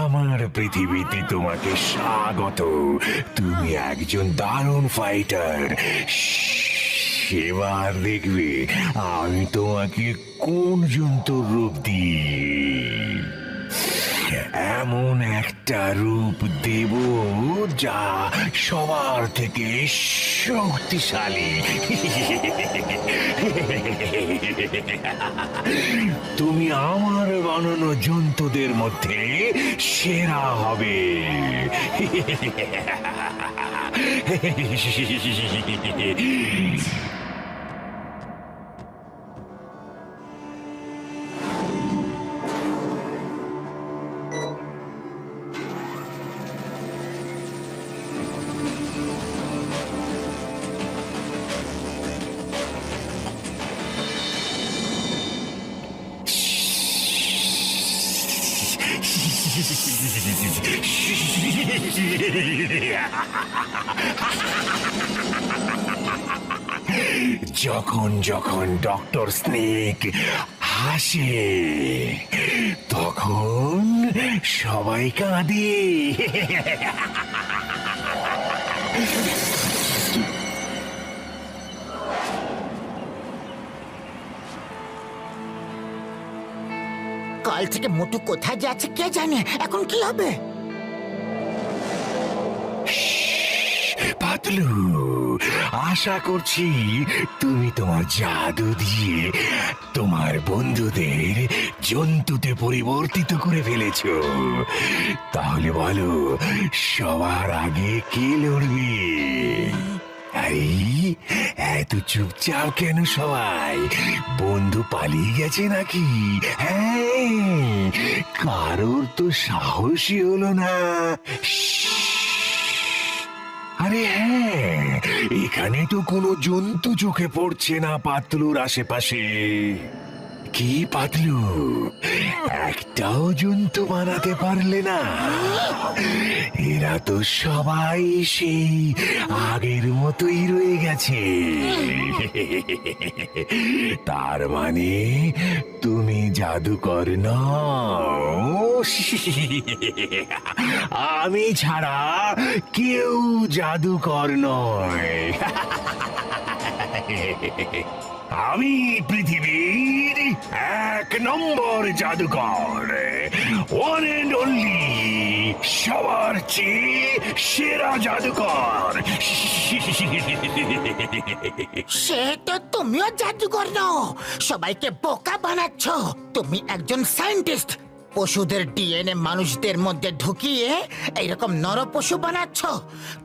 আমার পৃথিবীতে তোমাকে স্বাগত। তুমি একজন দারুণ ফাইটার। এবার দেখবে আমি তোমাকে কোন জন্তুর রূপ দিই। এমন একটা রূপ দেব যা সবার থেকে শক্তিশালী। তুমি আমার বানানো জন্তুদের মধ্যে সেরা হবে। যখন যখন ডক্টর স্নেক হাসে তখন সবাই কাঁদে। কাল থেকে মোটু কোথায় যাচ্ছে কে জানে, এখন কি হবে? পাতলু, আশা করছি তুমি তোমার জাদু দিয়ে তোমার বন্ধুদের জন্তুতে পরিবর্তিত করে ফেলেছ। তাহলে বলো, সবার আগে কে লড়বে? এত চুপচাপ কেন সবাই? বন্ধু পালিয়ে গেছে নাকি? হ্যাঁ, কারোর তো সাহসী হলো না। আরে হ্যাঁ, এখানে তো কোনো জন্তু চোখে পড়ছে না পাতলুর আশেপাশে। কি পাতলু, একটাও জন্তু বানাতে পারলে না? এরা তো সবাই সেই আগের মতোই রয়ে গেছে। তার মানে তুমি জাদুকর নও। আমি ছাড়া কেউ জাদুকর নয়। আমি পৃথিবীর 1 নম্বর জাদুকর, ওয়ান এন্ড অনলি, সবার চেয়ে সেরা জাদুকর। সে তো তুমিও জাদুকর নও, সবাইকে বোকা বানাচ্ছ। তুমি একজন সায়েন্টিস্ট, পশুদের ডিএনএ মানুষদের মধ্যে ঢুকিয়ে এইরকম নরপশু বানাচ্ছ।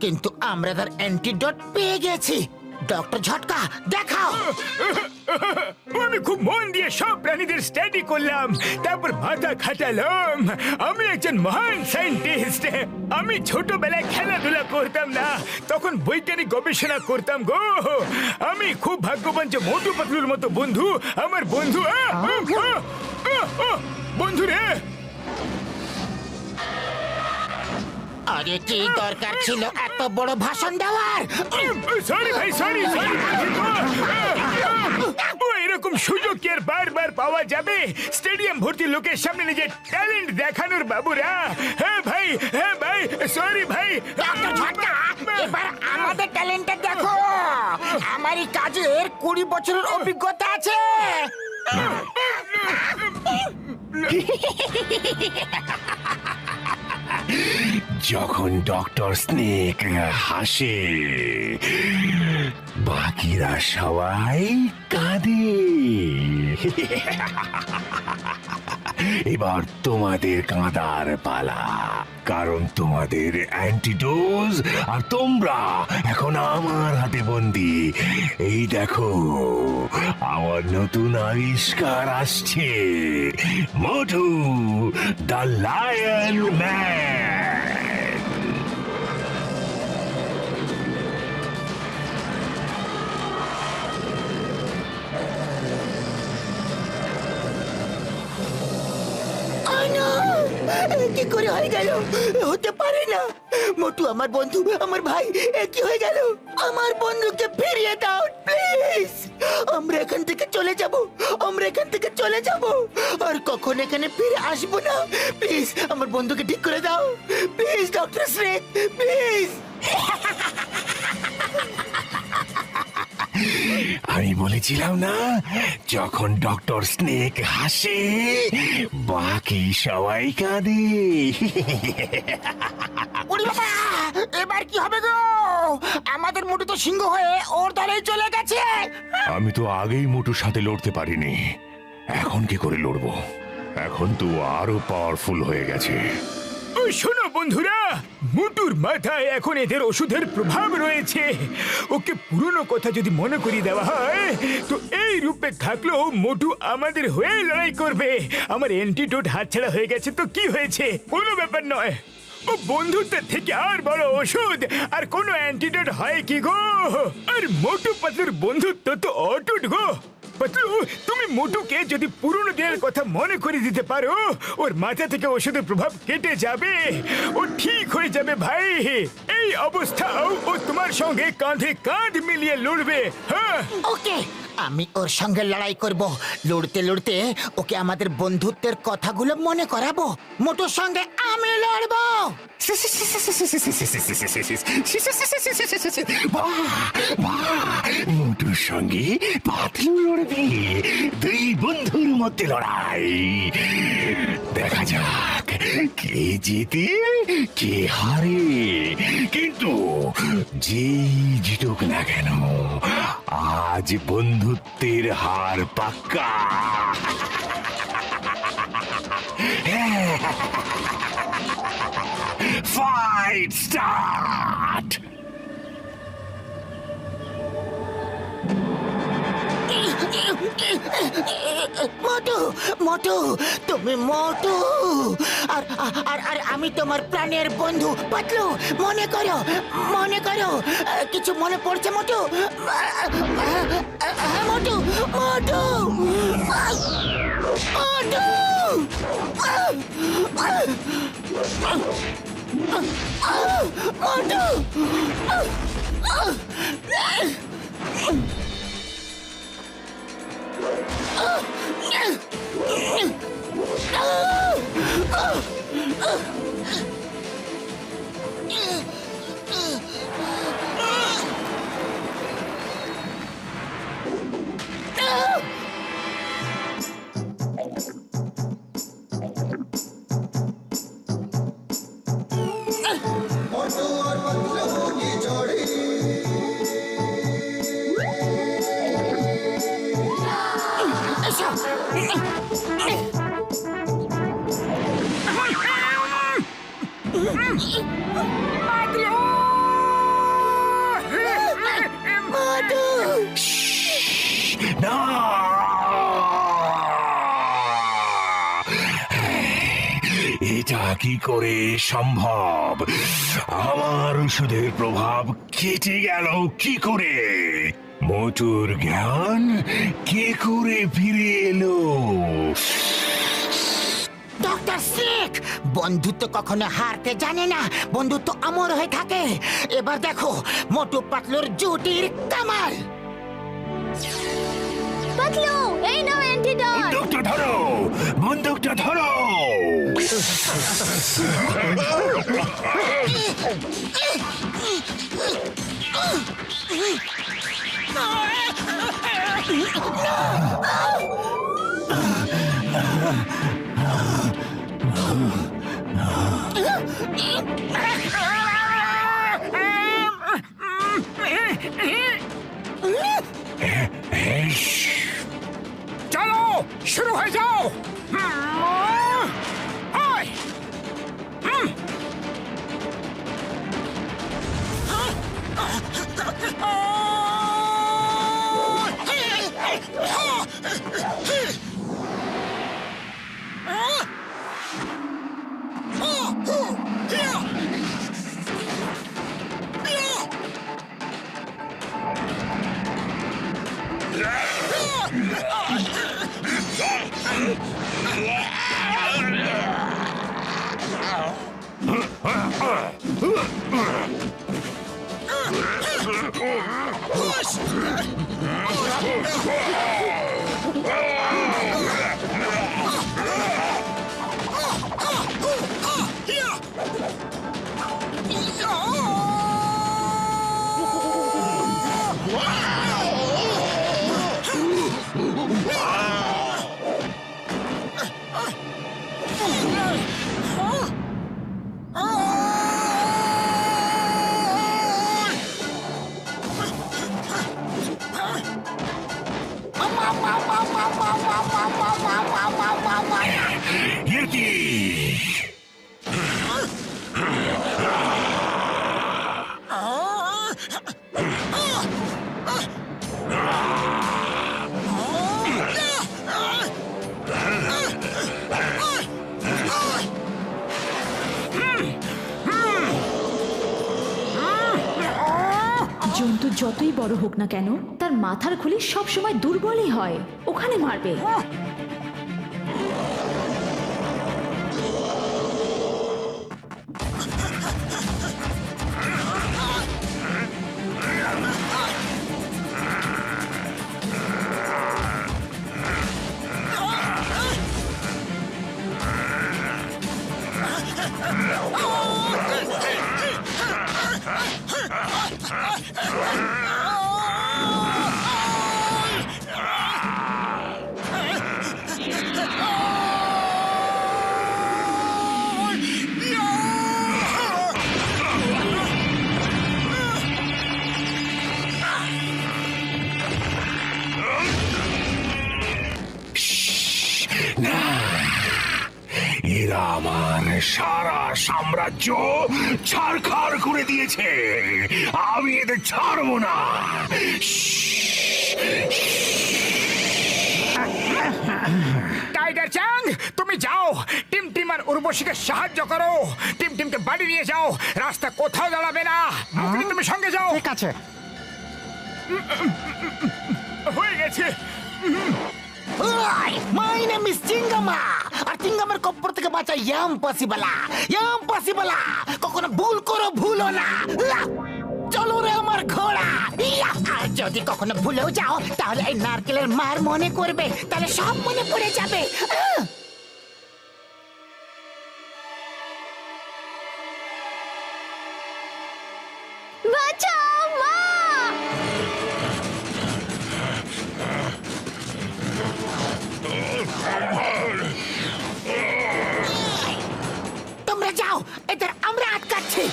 কিন্তু আমরা তার অ্যান্টিডোট পেয়ে গেছি। ডক্টর ঝটকা, দেখাও। আমি খুব মন দিয়ে সব প্রাণীদের স্টাডি করলাম, তারপর মাথা খাটালাম। আমি একজন মহান সায়েন্টিস্ট। আমি ছোটবেলায় খেলাধুলা করতাম না, তখন বৈজ্ঞানিক গবেষণা করতাম গো। আমি খুব ভাগ্যবান যে মোটু পাতলুর মতো বন্ধু আমার বন্ধু। বন্ধু রে, আরে কি দরকার ছিল এত বড় ভাষণ দেওয়ার? সরি ভাই, সরি সরি। এরকম সুযোগ কি আর বারবার পাওয়া যাবে? স্টেডিয়াম ভর্তি লোকের সামনে নিজের ট্যালেন্ট দেখানোর বাবুরা। হ্যাঁ ভাই, হ্যাঁ ভাই, সরি ভাই। ডক্টর ঝটকা, এবার আমাদের ট্যালেন্টটা দেখো। আমারই কাজের 20 বছরের অভিজ্ঞতা আছে। যখন ডক্টর স্নেক হাসে, বাকিরা সবাই কাঁদে। এবার তোমাদের কাঁদার পালা, কারণ তোমাদের অ্যান্টিডোজ আর তোমরা এখন আমার হাতে বন্দি। এই দেখো, আমার নতুন আবিষ্কার আসছে, মোটু দ্য লায়ন ম্যান। কি করে হয়ে গেল? হতে পারে না। মোটু আমার বন্ধু, আমার ভাই, কি হয়ে গেল? আমার বন্ধুকে ফিরিয়ে দাও প্লিজ। আমরা এখান থেকে চলে যাব, আমরা এখান থেকে চলে যাব, আর কখন এখানে ফিরে আসবো না। প্লিজ আমার বন্ধুকে ঠিক করে দাও, প্লিজ ডক্টর স্নেক, প্লিজ। আমি বলেছিলাম না, যখন ডক্টর স্নেক হাসে, বাকি সবাই কাঁদে। ওরে বাবা, এবার কি হবে গো? আমাদের মোটু তো সিংহ হয়ে ওর দলে চলে গেছে। আমি তো আগেই মোটুর সাথে লড়তে পারিনি, এখন কি করে লড়বো? এখন তো আরো পাওয়ারফুল হয়ে গেছে। শোনো বন্ধুরা, মোটুর মাথায় এখন এদের ওষুধের প্রভাব রয়েছে। ওকে পুরনো কথা যদি মনে করিয়ে দেওয়া হয়, তো এই রূপে থাকলেও মোটু আমাদের হয়ে লড়াই করবে। আমার অ্যান্টিডোট হাতছাড়া হয়ে গেছে তো কি হয়েছে, কোনো ব্যাপার নয়। ও বন্ধুত্বের থেকে আর বড় ওষুধ আর কোনো অ্যান্টিডোট হয় কি গো? আর মোটু পাতলুর বন্ধুত্ব তো অটুট গো। পাতলু, তুমি মোটুকে যদি পুরনো দিনের কথা মনে করে দিতে পারো, ওর মাথা থেকে ওষুধের প্রভাব কেটে যাবে, ও ঠিক হয়ে যাবে ভাই। এই অবস্থাও ও তোমার সঙ্গে কাঁধে কাঁধ মিলিয়ে লড়বে। হ্যাঁ, ওকে, আমি ওর সঙ্গে লড়াই করব। লড়তে লড়তে ওকে আমাদের বন্ধুত্বের কথাগুলো মনে করাবো। মোটুর সঙ্গে আমি লড়বো। মোটুর সঙ্গে পাতলু লড়বে, দুই বন্ধুর মধ্যে লড়াই। দেখা যাক কে জিতে কে হারে, কিন্তু যেই জিতুক না কেন, আজ বন্ধুত্বের হার পাক্কা। Fight start. মোটু, মোটু, তুমি মোটু, আর আর আর আমি তোমার প্রাণের বন্ধু পাতলু। মনে করো, মনে করো, কিছু মনে পড়ছে মোটু? মোটু, মোটু, মোটু। মোটু, এসো। না, এটা কি করে সম্ভব? আমার ওষুধের প্রভাব কেটে গেল কি করে? মোটুর জ্ঞান কে করে ফিরে এলো? ডক্টর স্নেক, বন্ধুত্ব কখনো হারতে জানে না, বন্ধুত্ব অমর হয়ে থাকে। এবার দেখো মোটু পাতলুর জুটির কামাল। পাতলু, এই নাও অ্যান্টিডট। বন্দুকটা ধরো, বন্দুকটা ধরো। চলো শুরু হয়ে যাও। আয়। জন্তু যতই বড় হোক না কেন, তার মাথার খুলি সবসময় দুর্বলই হয়। ওখানে মারবে। এরা আমার সারা সাম্রাজ্য ছারখার করে দিয়েছে। আমি এদের ছাড়বো না। টাইগার চ্যাং, তুমি যাও টিম আর উর্বশীকে সাহায্য করো। টিমকে বাড়ি নিয়ে যাও, রাস্তা কোথাও দাঁড়াবে না। মুকুলি, তুমি সঙ্গে যাও। ঠিক আছে। হয়ে গেছে। মাই নেম ইজ চিঙ্গামা, আর চিঙ্গামের কপ্পর থেকে বাঁচা ইম্পসিবলা। কখনো ভুল করো, ভুলো না। চলো রে আমার ঘোড়া। আর যদি কখনো ভুলেও যাও তাহলে এই নারকেলের মার মনে করবে, তাহলে সব মনে পড়ে যাবে। বাঁচাও মা। তোমরা যাও, এদের আমরা আটকাচ্ছি।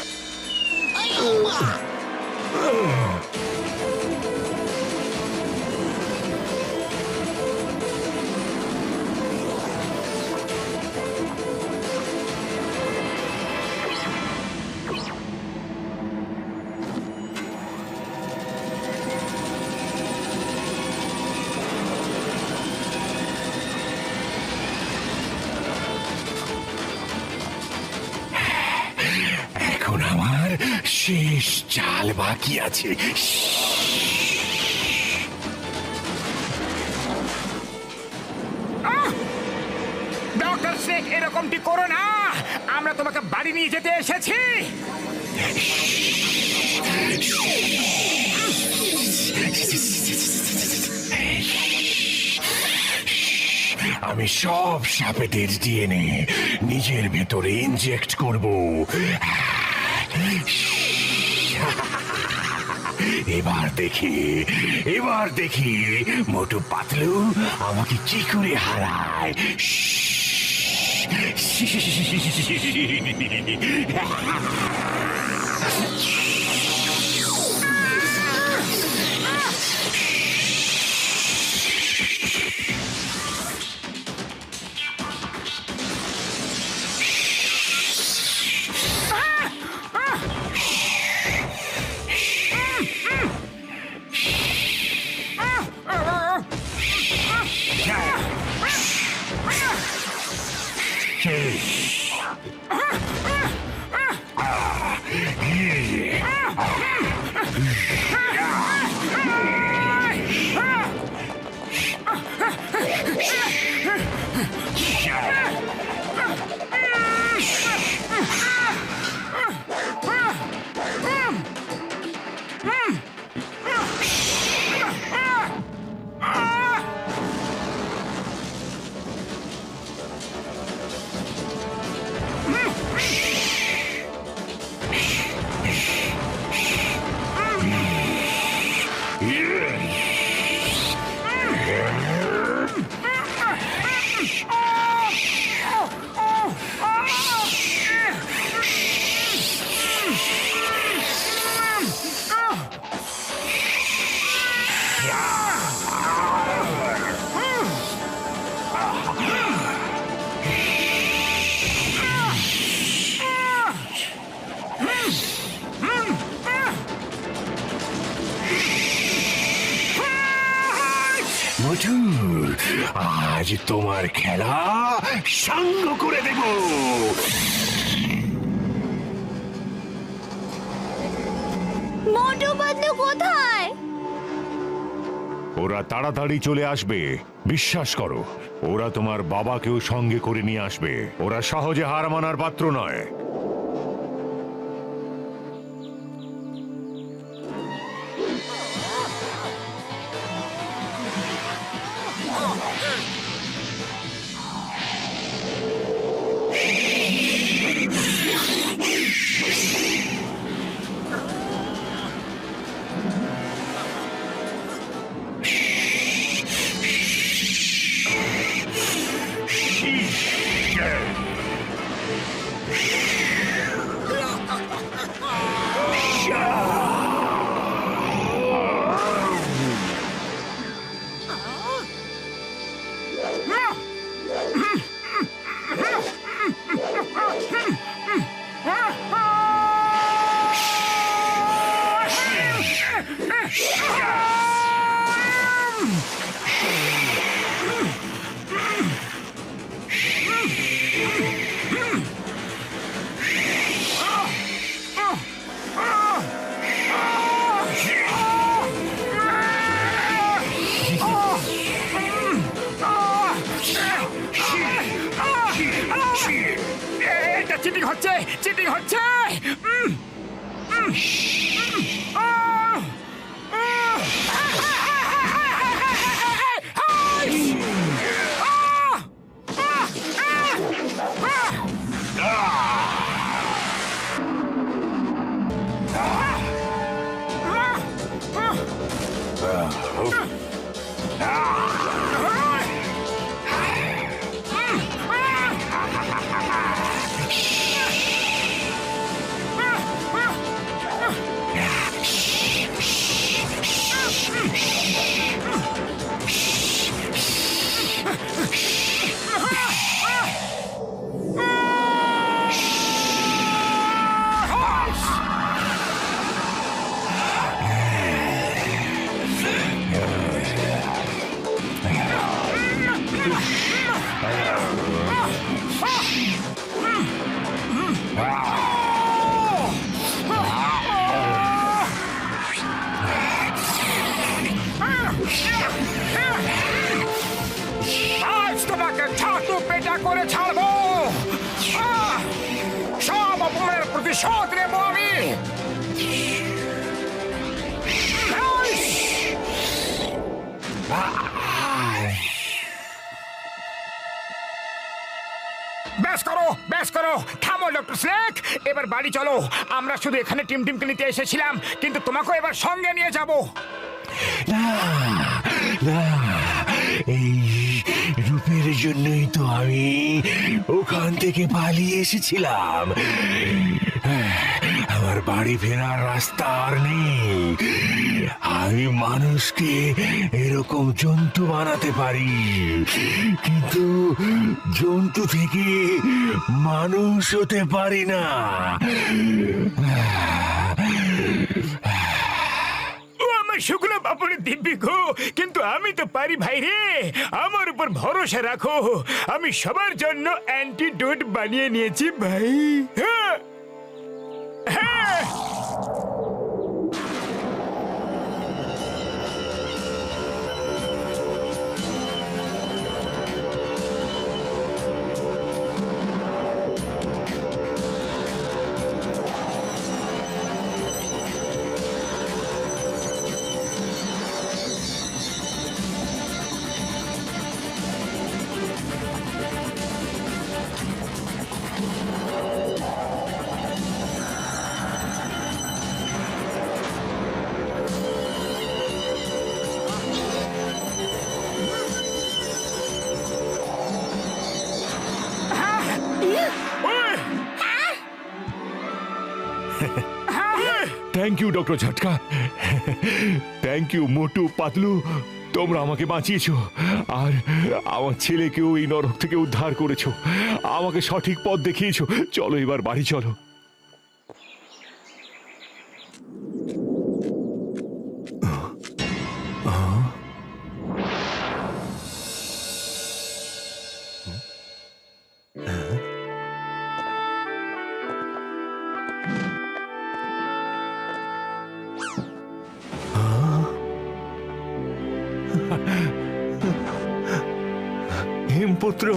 শেষ চাল বাকি আছে। ডক্টর স্নেক, এরকমটি করো না। আমরা তোমাকে বাড়ি নিয়ে যেতে এসেছি। আমি সব সাপেদের ডিএনএ নিজের ভেতরে ইনজেক্ট করব। এবার দেখি মোটু পাতলু আমাকে কি করে হারায়। মোটু, আজ তোমার খেলা সাঙ্গ করে দেব। মোটু পাতলু কোথায়? ওরা তাড়াতাড়ি চলে আসবে, বিশ্বাস করো। ওরা তোমার বাবাকেও সঙ্গে করে নিয়ে আসবে। ওরা সহজে হার মানার পাত্র নয়। এটা চিটিং হচ্ছে, চিটিং হচ্ছে। মজা করে ছাড়বো। সব অপমানের প্রতিশোধ নেবো আমি। বেশ করো, থামো ডক্টর স্নেক। এবার বাড়ি চলো। আমরা শুধু এখানে টিমকে নিতে এসেছিলাম, কিন্তু তোমাকেও এবার সঙ্গে নিয়ে যাবো। না, এই রূপের জন্যই তো আমি ওখান থেকে পালিয়ে এসেছিলাম। আমার বাড়ি ফেরার রাস্তা আর নেই। আমি মানুষকে এরকম জন্তু বানাতে পারি, কিন্তু জন্তু থেকে মানুষ হতে পারি না। শুকনো বাপুরে দিব্যি গো, কিন্তু আমি তো পারি ভাই রে। আমার উপর ভরসা রাখো, আমি সবার জন্য অ্যান্টিডোট বানিয়ে নিয়েছি ভাই। হ্যাঁ হ্যাঁ। Thank you doctor Jhatka, thank you Motu Patlu, তোমরা আমাকে বাঁচিয়েছো আর আমার ছেলেকেও এই নরক থেকে উদ্ধার করেছো, আমাকে সঠিক পথ দেখিয়েছো। চলো এবার বাড়ি চলো। হিমপুত্র,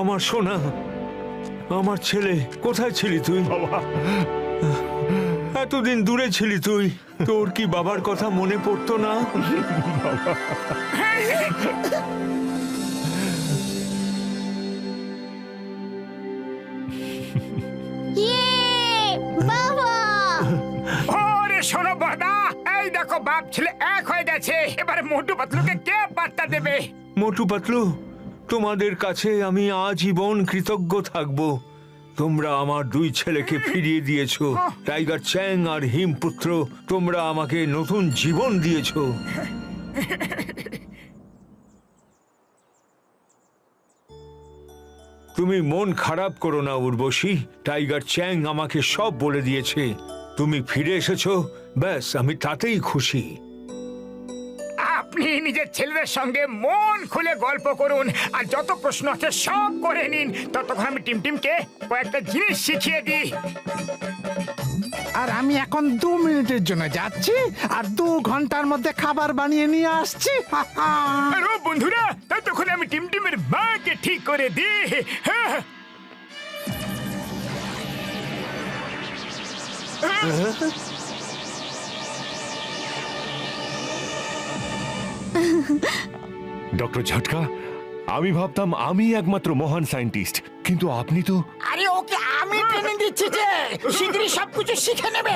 আমার সোনা, আমার ছেলে, কোথায় ছিলি তুই? বাবা, এতদিন দূরে ছিলি তুই, তোর কি বাবার কথা মনে পড়তো না? বাবা! ওরে শোনো বড়দা, এই দেখো বাপ ছেলে এক হয়ে গেছে। এবারে মোটু পাতলুকে কে পাত্তা দেবে? মোটু পাতলু, তোমাদের কাছে আমি আজীবন কৃতজ্ঞ থাকব। তোমরা আমার দুই ছেলেকে ফিরিয়ে দিয়েছো। টাইগার চ্যাং আর হিমপুত্র, তোমরা আমাকে নতুন জীবন দিয়েছো। তুমি মন খারাপ করো না উর্বশী, টাইগার চ্যাং আমাকে সব বলে দিয়েছে। তুমি ফিরে এসেছো, ব্যাস আমি তাতেই খুশি। আপনি নিজের ছেলেদের সঙ্গে মন খুলে গল্প করুন আর যত প্রশ্ন আছে সব করে নিন। ততক্ষণ আমি টিমকে কয়েকটা জিনিস শিখিয়ে দিই। আর আমি এখন 2 মিনিটের জন্য যাচ্ছি, আর 2 ঘন্টার মধ্যে খাবার বানিয়ে নিয়ে আসছি। আর ও বন্ধুরা, ততক্ষণ আমি টিমের মাকে ঠিক করে দিই। হ্যাঁ। ডক্টর ঝটকা, আমি ভাবতাম আমি একমাত্র মহান সায়েন্টিস্ট, কিন্তু আপনি তো। আরে ওকে আমি ট্রেনিং দিচ্ছি যে শীঘ্রই সবকিছু শিখে নেবে।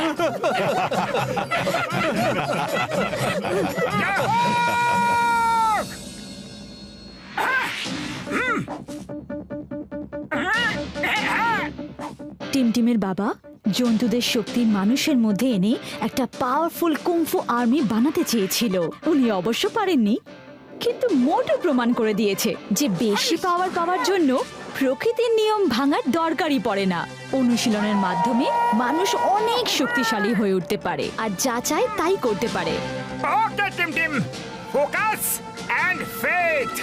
টিমের বাবা জন্তুদের শক্তি মানুষের মধ্যে এনে একটা পাওয়ারফুল কুংফু আর্মি বানাতে চেয়েছিল। উনি অবশ্য পারেননি, কিন্তু মোটু প্রমাণ করে দিয়েছে যে বেশি পাওয়ার পাওয়ার জন্য প্রকৃতির নিয়ম ভাঙার দরকারই পড়ে না। অনুশীলনের মাধ্যমে মানুষ অনেক শক্তিশালী হয়ে উঠতে পারে, আর যা চায় তাই করতে পারে। Okay team, focus and faith.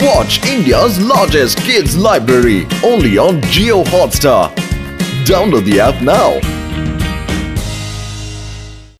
Watch India's largest kids library only on Geo Hotstar. Download the app now.